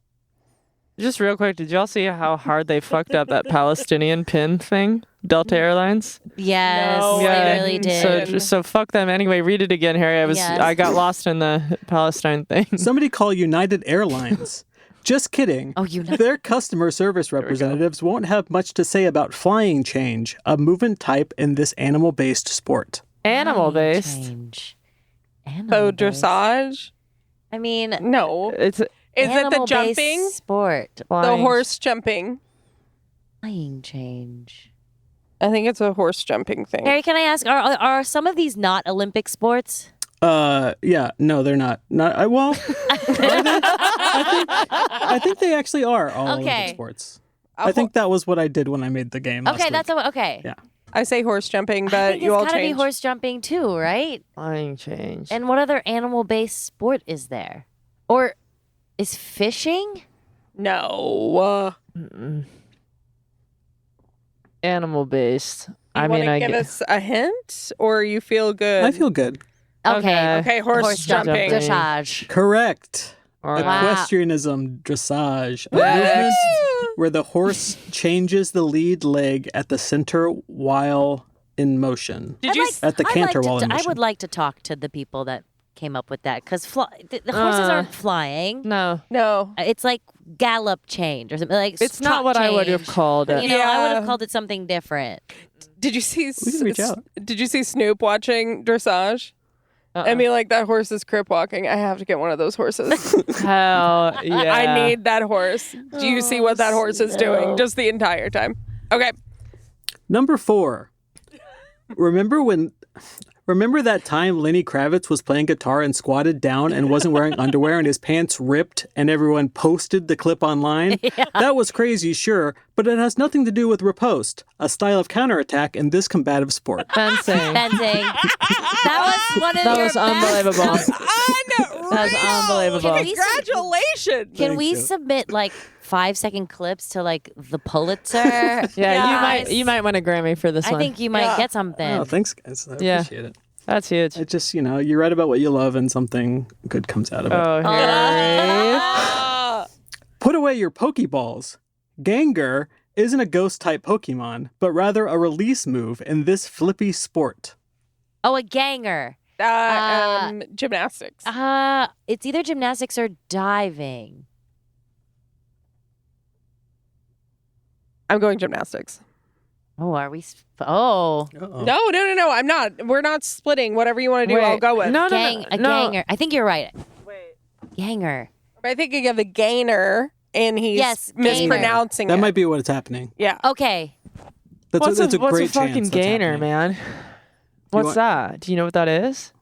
Just real quick, did y'all see how hard they fucked up that Palestinian pin thing? Delta Airlines? Yes, No, they I really didn't. did. So fuck them. Anyway, read it again, Harry. Yes. I got lost in the Palestine thing. Somebody call United Airlines. Just kidding. Oh, United. Their customer service representatives won't have much to say about flying change, a movement type in this animal-based sport. Animal based. Change. So Animal-based. dressage? I mean, No. It's Is it the animal-based jumping? sport? The flying. horse jumping? Flying change. I think it's a horse jumping thing. Harry, can I ask, are some of these not Olympic sports? Yeah, no, they're not. Well, are they? I think they actually are all Okay. Olympic sports. I think that was what I did when I made the game. last Okay, week. that's okay. Yeah. I say horse jumping, I but think you it's all gotta be change. horse jumping too, right? Flying change. And what other animal-based sport is there? Or is fishing? No. Animal based. I mean, I give us a hint, or you feel good? I feel good. Okay. Okay, horse jumping. jumping. Dressage. Correct. All right. Wow. Equestrianism, dressage, a movement where the horse changes the lead leg at the center while in motion. Did you? At the canter while in I motion. would like to talk to the people that came up with that because the horses aren't flying. No, No. It's like gallop change or something like. it's not trot what I would have change. called You it. know, I would Yeah. have called it something different. Did you see? We can reach out. Did you see Snoop watching dressage? I mean, like that horse is crip walking. I have to get one of those horses. Hell yeah. I need that horse. Do you see what that horse is doing just the entire time? Okay. Number 4. Remember that time Lenny Kravitz was playing guitar and squatted down and wasn't wearing underwear and his pants ripped and everyone posted the clip online? That was crazy, sure, but it has nothing to do with riposte, a style of counterattack in this combative sport. Fencing. Fencing. That was one of That your was best. unbelievable. Unreal. That's unbelievable. Can we- Congratulations. Can Thank we you. submit like 5-second clips to like the Pulitzer? Yeah, Yes. you might win a Grammy for this I one. think you might Yeah. get something. Oh, thanks, guys. I Yeah. appreciate it. That's huge. It just, you write about what you love and something good comes out of it. Oh, Harry. Ah. Put away your Pokeballs. Gengar isn't a ghost-type Pokemon, but rather a release move in this flippy sport. Oh, a ganger. Gymnastics. It's either gymnastics or diving. I'm going gymnastics. Oh, are we? Oh, Uh-oh. No. I'm not. We're not splitting. Whatever you want to do, Wait. I'll go with. No, a no. ganger. I think you're right. Wait. Ganger. I think you have a gainer, and he's Yes, gainer. mispronouncing That it. might be what's happening. Yeah. Okay. That's a what's great a fucking chance that's gainer, happening. man? What's want- that? Do you know what that is?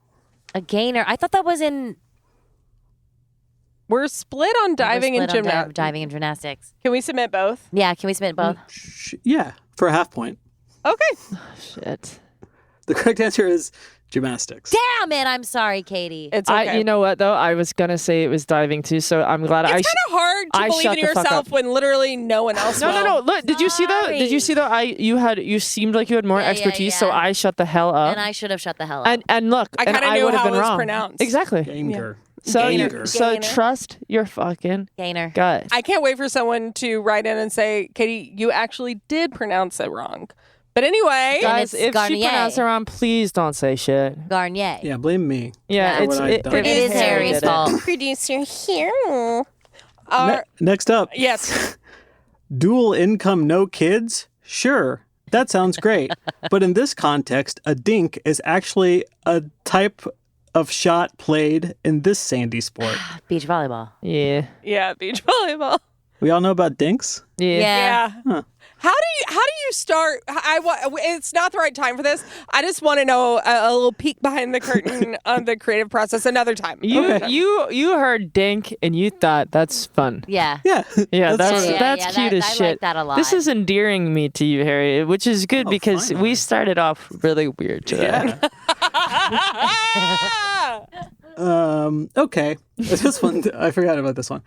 A gainer. I thought that was in We're split on diving we're and split on gymnastics. diving and gymnastics. Can we submit both? Yeah, can we submit both? Yeah, for a half point. Okay. Shit. The correct answer is gymnastics. Damn it! I'm sorry, Katie. It's okay. You know what though? I was gonna say it was diving too, so I'm glad it's kind of hard to believe shut in the fuck yourself up. when literally no one else will. No. Look, did you see though? You seemed like you had more expertise, so I shut the hell up. And I should have shut the hell up. And look, I kind of knew would have how been it was wrong. pronounced. Exactly. Ganger. So Gainer. trust your fucking Gainer. gut. I can't wait for someone to write in and say, Katie, you actually did pronounce it wrong. But anyway, Guys, it's if Garnier. she pronounced it wrong, please don't say shit. Garnier. Yeah, blame me. Yeah, What I've done. It is Harry's fault. producer here. Next up, Yes. dual income, no kids? Sure, that sounds great. But in this context, a dink is actually a type of shot played in this sandy sport. Beach volleyball. Yeah. Yeah, beach volleyball. We all know about dinks? Yeah. Huh. How do you start? It's not the right time for this. I just want to know a little peek behind the curtain on the creative process another time. You heard dink and you thought that's fun. Yeah. Yeah. Yeah, that's Yeah, cute as I shit. like that a lot. This is endearing me to you, Harry, which is good because finally. we started off really weird today. Okay. This one, I forgot about this one.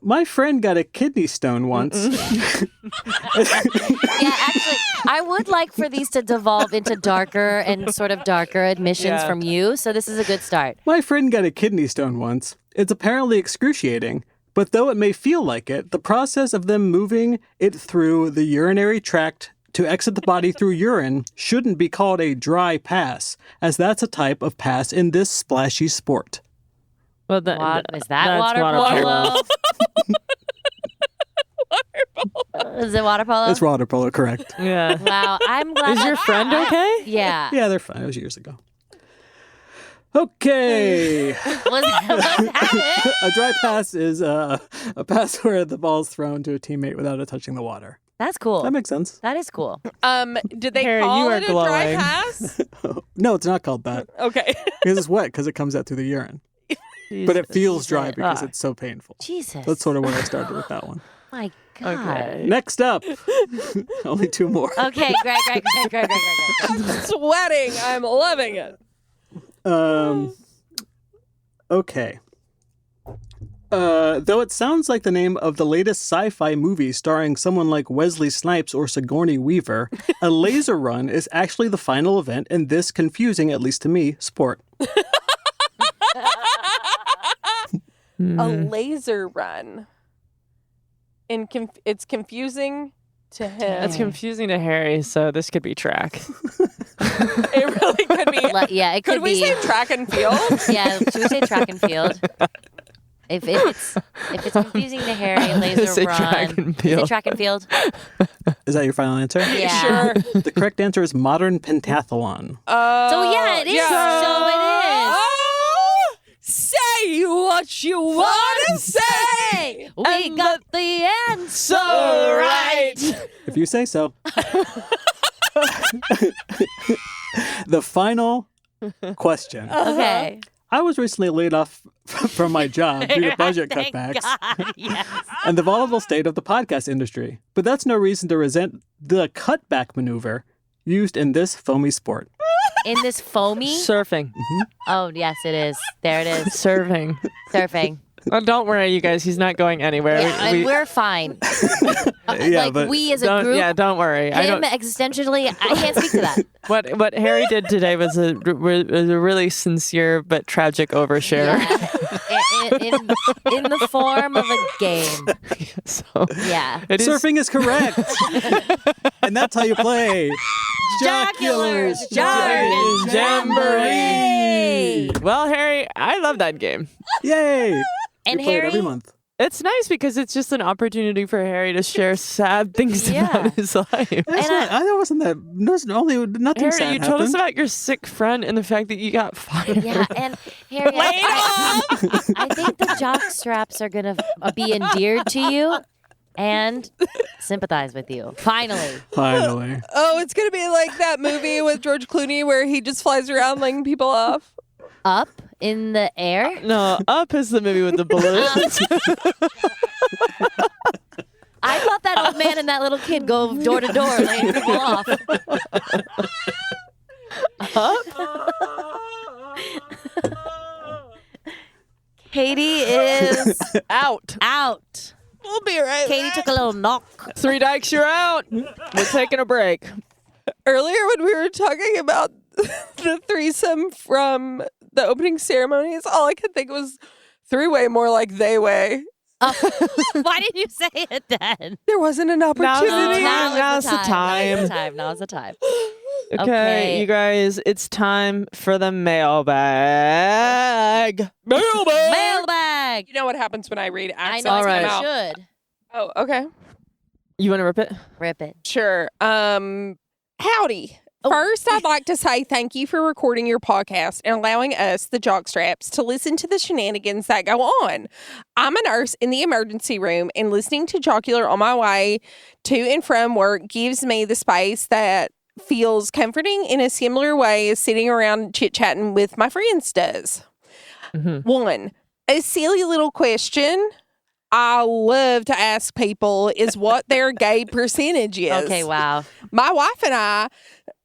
My friend got a kidney stone once. Yeah, actually, I would like for these to devolve into darker and sort of darker admissions from you. So this is a good start. My friend got a kidney stone once. It's apparently excruciating, but though it may feel like it, the process of them moving it through the urinary tract to exit the body through urine shouldn't be called a dry pass, as that's a type of pass in this splashy sport. Well, Is that that's water polo? Is it water polo? It's water polo, correct. Yeah. Wow, I'm glad. Is your friend okay? Yeah. Yeah, they're fine. It was years ago. Okay. Was that it? A dry pass is a pass where the ball's thrown to a teammate without it touching the water. That's cool. That makes sense. That is cool. Did they Harry, call you are it a dry glowing. pass? No, it's not called that. Okay. Because it's wet because it comes out through the urine. But it feels dry because it's so painful. Jesus. That's sort of where I started with that one. My God. Okay. Next up. Only two more. Okay, great. I'm sweating. I'm loving it. Okay. Though it sounds like the name of the latest sci-fi movie starring someone like Wesley Snipes or Sigourney Weaver, a laser run is actually the final event in this confusing, at least to me, sport. A laser run. And it's confusing to him. It's confusing to Harry, so this could be track. It really could be. Yeah, it could we be. say track and field? Yeah, should we say track and field? If it's confusing to Harry, laser Say run. track and Is it field. track and field? Is that your final answer? Yeah. Sure. The correct answer is modern pentathlon. So yeah, it is. Yeah. So it is. Oh, say what you want to say. We got the answer So right. If you say so. The final question. Okay. I was recently laid off from my job due to budget Thank cutbacks God. Yes. and the volatile state of the podcast industry. But that's no reason to resent the cutback maneuver used in this foamy sport. In this foamy. Surfing. Oh yes, it is. There it is. Surfing. Surfing. Oh, don't worry, you guys. He's not going anywhere. Yeah, and we're fine. Yeah, like but we as a group. Yeah, don't worry. I Him don't. existentially, I can't speak to that. What Harry did today was a really sincere but tragic overshare. Yeah. In the form of a game. So Yeah. it is. surfing is correct. And that's how you play Jockular Jargon Jamboree. Well, Harry, I love that game. Yay! And We play it Harry, every month. It's nice because it's just an opportunity for Harry to share sad things Yeah. about his life. I wasn't that. Nothing Harry, sad you told us happened. about your sick friend and the fact that you got fired. yeah, and Harry, I think the jock straps are gonna be endeared to you and sympathize with you. Finally. Finally. Oh, it's going to be like that movie with George Clooney where he just flies around laying people off. Up in the air. No, Up is the movie with the balloons. I thought that old man and that little kid go door to door laying people off. Up? Katie is Out. out. We'll be right Katie back. took a little knock. Three Dykes, you're out. We're taking a break. Earlier when we were talking about the threesome from the opening ceremonies, all I could think was three-way more like they-way. Why didn't you say it then? There wasn't an opportunity. Now's the time. Now's the time. Okay, Okay. you guys, it's time for the mailbag. Mailbag. You know what happens when I read I accents know All come right. you out. should. Oh, okay. You want to rip it? Rip it. Sure. Howdy. First, I'd like to say thank you for recording your podcast and allowing us, the jockstraps, to listen to the shenanigans that go on. I'm a nurse in the emergency room, and listening to Jockular on my way to and from work gives me the space that feels comforting in a similar way as sitting around chit-chatting with my friends does. Mhm. One, a silly little question I love to ask people is what their gay percentage is. Okay, wow. My wife and I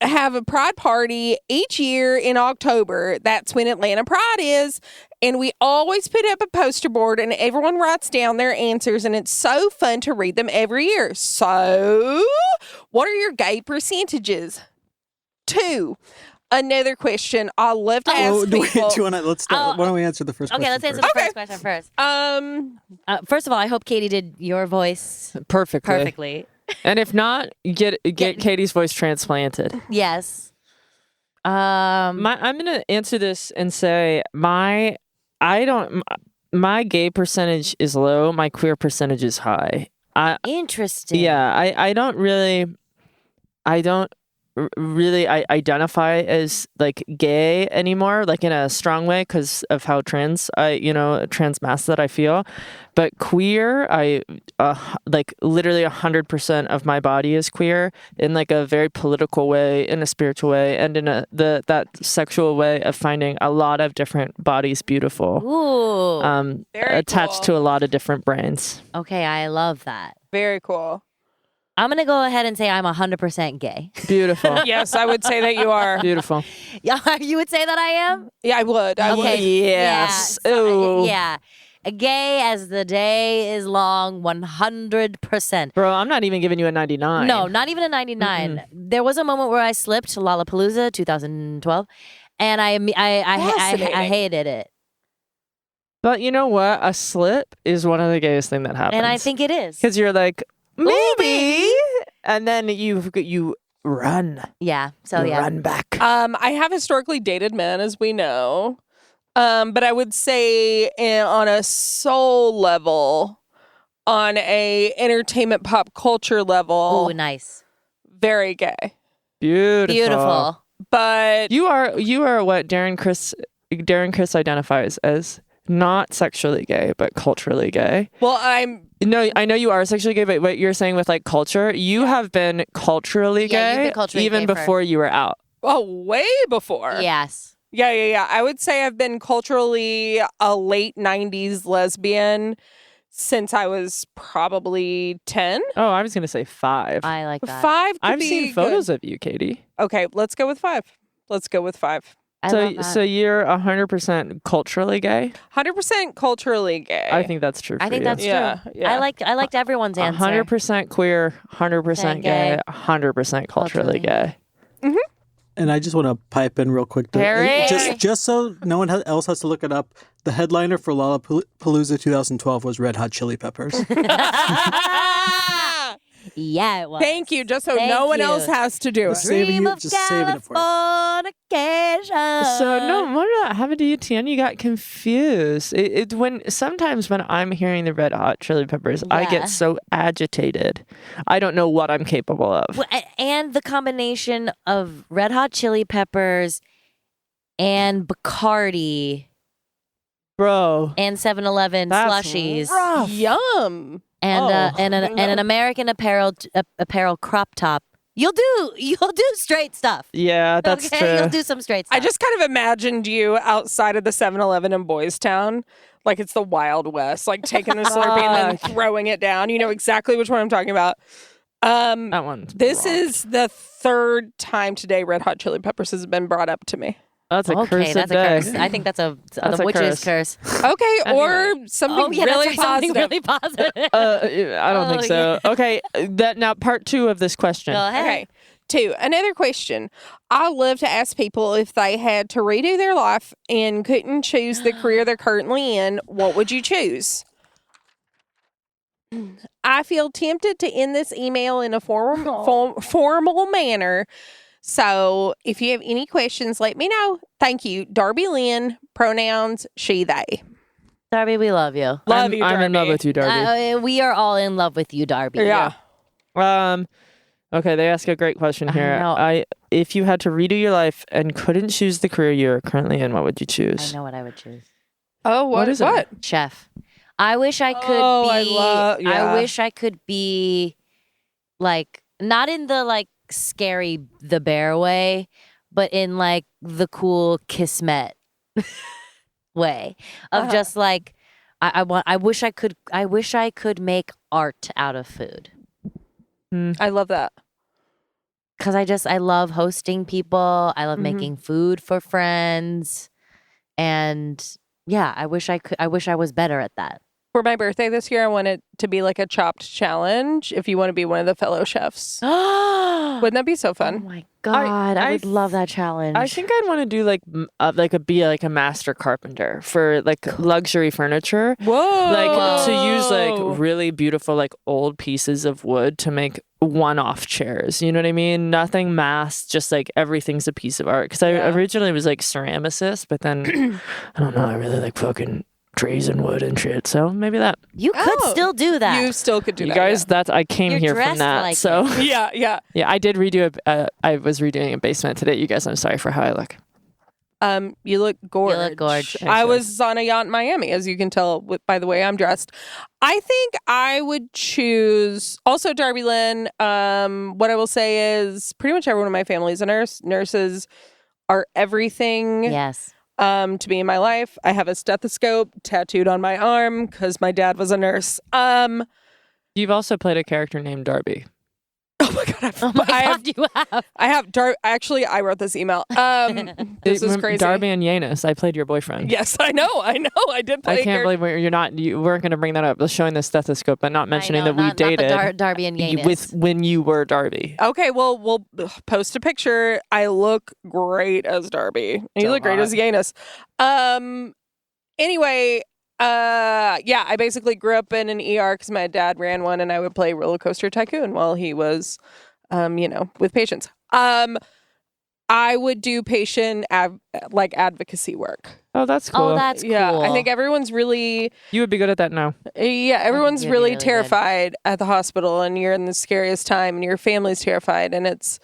have a pride party each year in October. That's when Atlanta Pride is. And we always put up a poster board and everyone writes down their answers. And it's so fun to read them every year. So, what are your gay percentages? 2, another question I love to ask do people. you want to? Let's start. Oh, Why don't we answer the first Okay, question? let's answer first? the first question first. First of all, I hope Katie did your voice Perfectly. perfectly. And if not, get Katie's voice transplanted. Yes. I'm gonna answer this and say my gay percentage is low. My queer percentage is high. Interesting. I don't really identify as like gay anymore, like in a strong way because of how trans mass that I feel. But queer, like literally 100% of my body is queer in like a very political way, in a spiritual way, and in that sexual way of finding a lot of different bodies beautiful. Ooh. Very Attached cool. to a lot of different brains. Okay, I love that. Very cool. I'm going to go ahead and say I'm 100% gay. Beautiful. Yes, I would say that you are. Beautiful. Yeah, you would say that I am? Yeah, I would. I would. Okay. Yes. Yeah. Ooh. Yeah. Gay as the day is long, 100%. Bro, I'm not even giving you a 99. No, not even a 99. There was a moment where I slipped, Lollapalooza 2012, and I Fascinating. hated it. But you know what? A slip is one of the gayest thing that happens. And I think it is. because you're like maybe, maybe. and then you run. Yeah. So You yeah. run back. I have historically dated men, as we know. But I would say on a soul level, on a entertainment pop culture level, Oh, nice. very gay. Beautiful. But You are what Darren Chris identifies as not sexually gay, but culturally gay. well, I'm No, I know you are sexually gay, but what you're saying with like culture, you have been culturally Yeah, you've gay been culturally even gay for- before you were out. way before. Yes. Yeah. I would say I've been culturally a late 90s lesbian since I was probably 10. Oh, I was gonna say 5. I like that. 5 could I've be seen photos of you, Katie. good. Okay, let's go with 5. Let's go with 5. I love that. So you're 100% culturally gay. 100% culturally gay. I think that's true. I for think you. that's Yeah, true. yeah. I liked everyone's answer. 100% queer, 100% gay, 100% culturally gay. And I just want to pipe in real quick. Harry! Just so no one else has to look it up, the headliner for Lollapalooza 2012 was Red Hot Chili Peppers. Yeah, it was. Thank you, just so Thank no one you. else has to do it. Just saving Dream you, of just saving it for you. Californication. So no, what did that happen to you, Tian? You got confused. Sometimes when I'm hearing the Red Hot Chili Peppers, I Yeah. get so agitated. I don't know what I'm capable of. Well, and the combination of Red Hot Chili Peppers and Bacardi Bro, and 7-Eleven that's slushies rough. Yum. and Oh. and an American apparel crop top. You'll do straight stuff. Yeah, that's okay? true. You'll do some straight stuff. I just kind of imagined you outside of the 7-Eleven in Boys Town. Like it's the Wild West, like taking the Slurpee and then throwing it down. You know exactly which one I'm talking about. That one's This rough. is the third time today Red Hot Chili Peppers has been brought up to me. That's a Okay, curse. that's a curse. I think that's a a witch's curse. Okay, or something Oh yeah, really that's right, something positive. really positive. I don't think so. Okay, that now part 2 of this question. Go ahead. Okay. 2, another question. I love to ask people if they had to redo their life and couldn't choose the career they're currently in, what would you choose? I feel tempted to end this email in a formal manner. So if you have any questions, let me know. Thank you. Darby Lynn, pronouns she, they. Darby, we love you. Love you, Darby. I'm in love with you, Darby. We are all in love with you, Darby. Yeah. Okay, they ask a great question here. If you had to redo your life and couldn't choose the career you're currently in, what would you choose? I know what I would choose. Oh, what is it? Chef. I wish I could be. yeah. I wish I could be, like, not in the like scary the bear way, but in like the cool Kismet way of just like I wish I could make art out of food. I love that. Because I love hosting people. I love making food for friends. And yeah, I wish I was better at that. For my birthday this year, I want it to be like a chopped challenge if you want to be one of the fellow chefs. Wouldn't that be so Oh fun? my God. I would love that challenge. I think I'd want to do be a master carpenter for like luxury furniture. Whoa. Like to use like really beautiful like old pieces of wood to make one-off chairs. You know what I mean? Nothing mass, just like everything's a piece of art. Because I originally was like ceramicist, but then I don't know, I really like fucking trees and wood and shit. So maybe that. You could still do that. You still could do You that. guys, I came You're here from dressed that. like so it. Yeah. yeah, I did redo I was redoing a basement today. You guys, I'm sorry for how I look. You look gorgeous. You look gorgeous. I was on a yacht in Miami, as you can tell by the way I'm dressed. I think I would choose also Darby Lynn. What I will say is pretty much everyone in my family is a nurse. Nurses are everything. Yes. To be in my life. I have a stethoscope tattooed on my arm because my dad was a nurse. You've also played a character named Darby. Oh my God! You have. I have Actually, I wrote this email. This is crazy. Darby and Yannis. I played your boyfriend. Yes, I know. I did play. I can't believe you weren't going to bring that up. Just showing the stethoscope, but not mentioning that we dated. Not Darby and Yannis. when you were Darby. Okay, well, we'll post a picture. I look great as Darby. You look great as Yannis. Anyway, I basically grew up in an ER because my dad ran one, and I would play Roller Coaster Tycoon while he was, with patients. I would do patient advocacy work. Oh, that's cool. Oh, that's cool. Yeah, I think everyone's really. You would be good at that now. Yeah, everyone's you'd be really really good. terrified at the hospital, and you're in the scariest time, and your family's terrified, and it's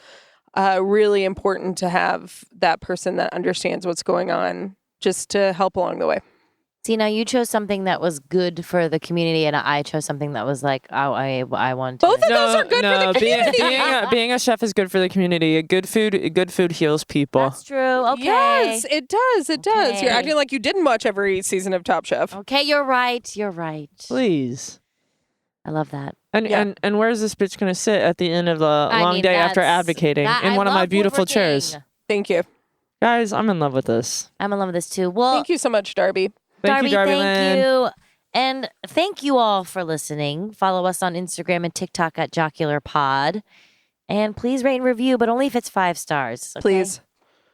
really important to have that person that understands what's going on just to help along the way. See, now you chose something that was good for the community, and I chose something that was like, oh, I want to. Both of those are good for the community. Being a chef is good for the community. Good food heals people. That's true. Okay. Yes, it does. It does. Okay. You're acting like you didn't watch every season of Top Chef. Okay, you're right. You're right. Please. I love that. And where's this bitch gonna sit at the end of the long day after advocating in one of my beautiful chairs? Thank you. Guys, I'm in love with this. I'm in love with this too. Well, Thank you so much, Darby. Thank you, Darby thank Lynn. you. And thank you all for listening. Follow us on Instagram and TikTok at Jockular Pod. And please rate and review, but only if it's 5 stars. Okay? Please.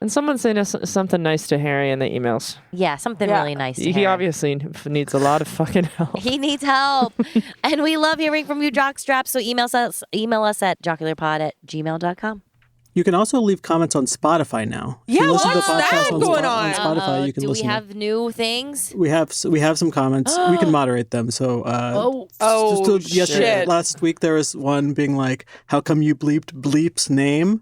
And someone say something nice to Harry in the emails. Yeah, something really nice. He obviously needs a lot of fucking help. He needs help. And we love hearing from you, Jockstraps. So email us at jockularpod@gmail.com. You can also leave comments on Spotify now. If Yeah, you listen to the what's that podcast going on on? Spotify, you can Do we listen. have new things? We have some comments. We can moderate them. So shit. Last week there was one being like, "How come you bleeped Bleep's name?"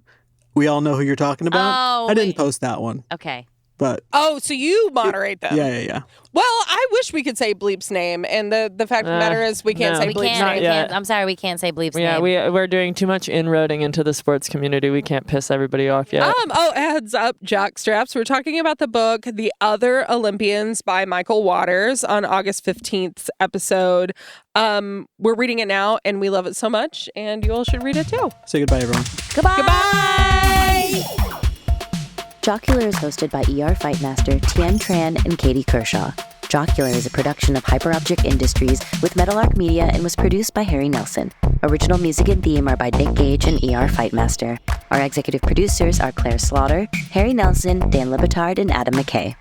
We all know who you're talking about. Oh, I didn't wait. post that one, Okay. but Oh, so you moderate them. yeah. Well, I wish we could say Bleep's name, and the fact of the matter is we can't no. say We Bleep's can't, name. we yet. can't. I'm sorry, we can't say Bleep's Yeah, name. we're doing too much inroading into the sports community. We can't piss everybody off yet. Heads up, Jockstraps. We're talking about the book, The Other Olympians by Michael Waters on August 15th episode. We're reading it now, and we love it so much, and you all should read it too. say goodbye, everyone. Goodbye. Goodbye. Jockular is hosted by ER Fightmaster Tien Tran and Katie Kershaw. Jockular is a production of Hyperobject Industries with Meadowlark Media and was produced by Harry Nelson. Original music and theme are by Nick Gage and ER Fightmaster. Our executive producers are Claire Slaughter, Harry Nelson, Dan Libetard, and Adam McKay.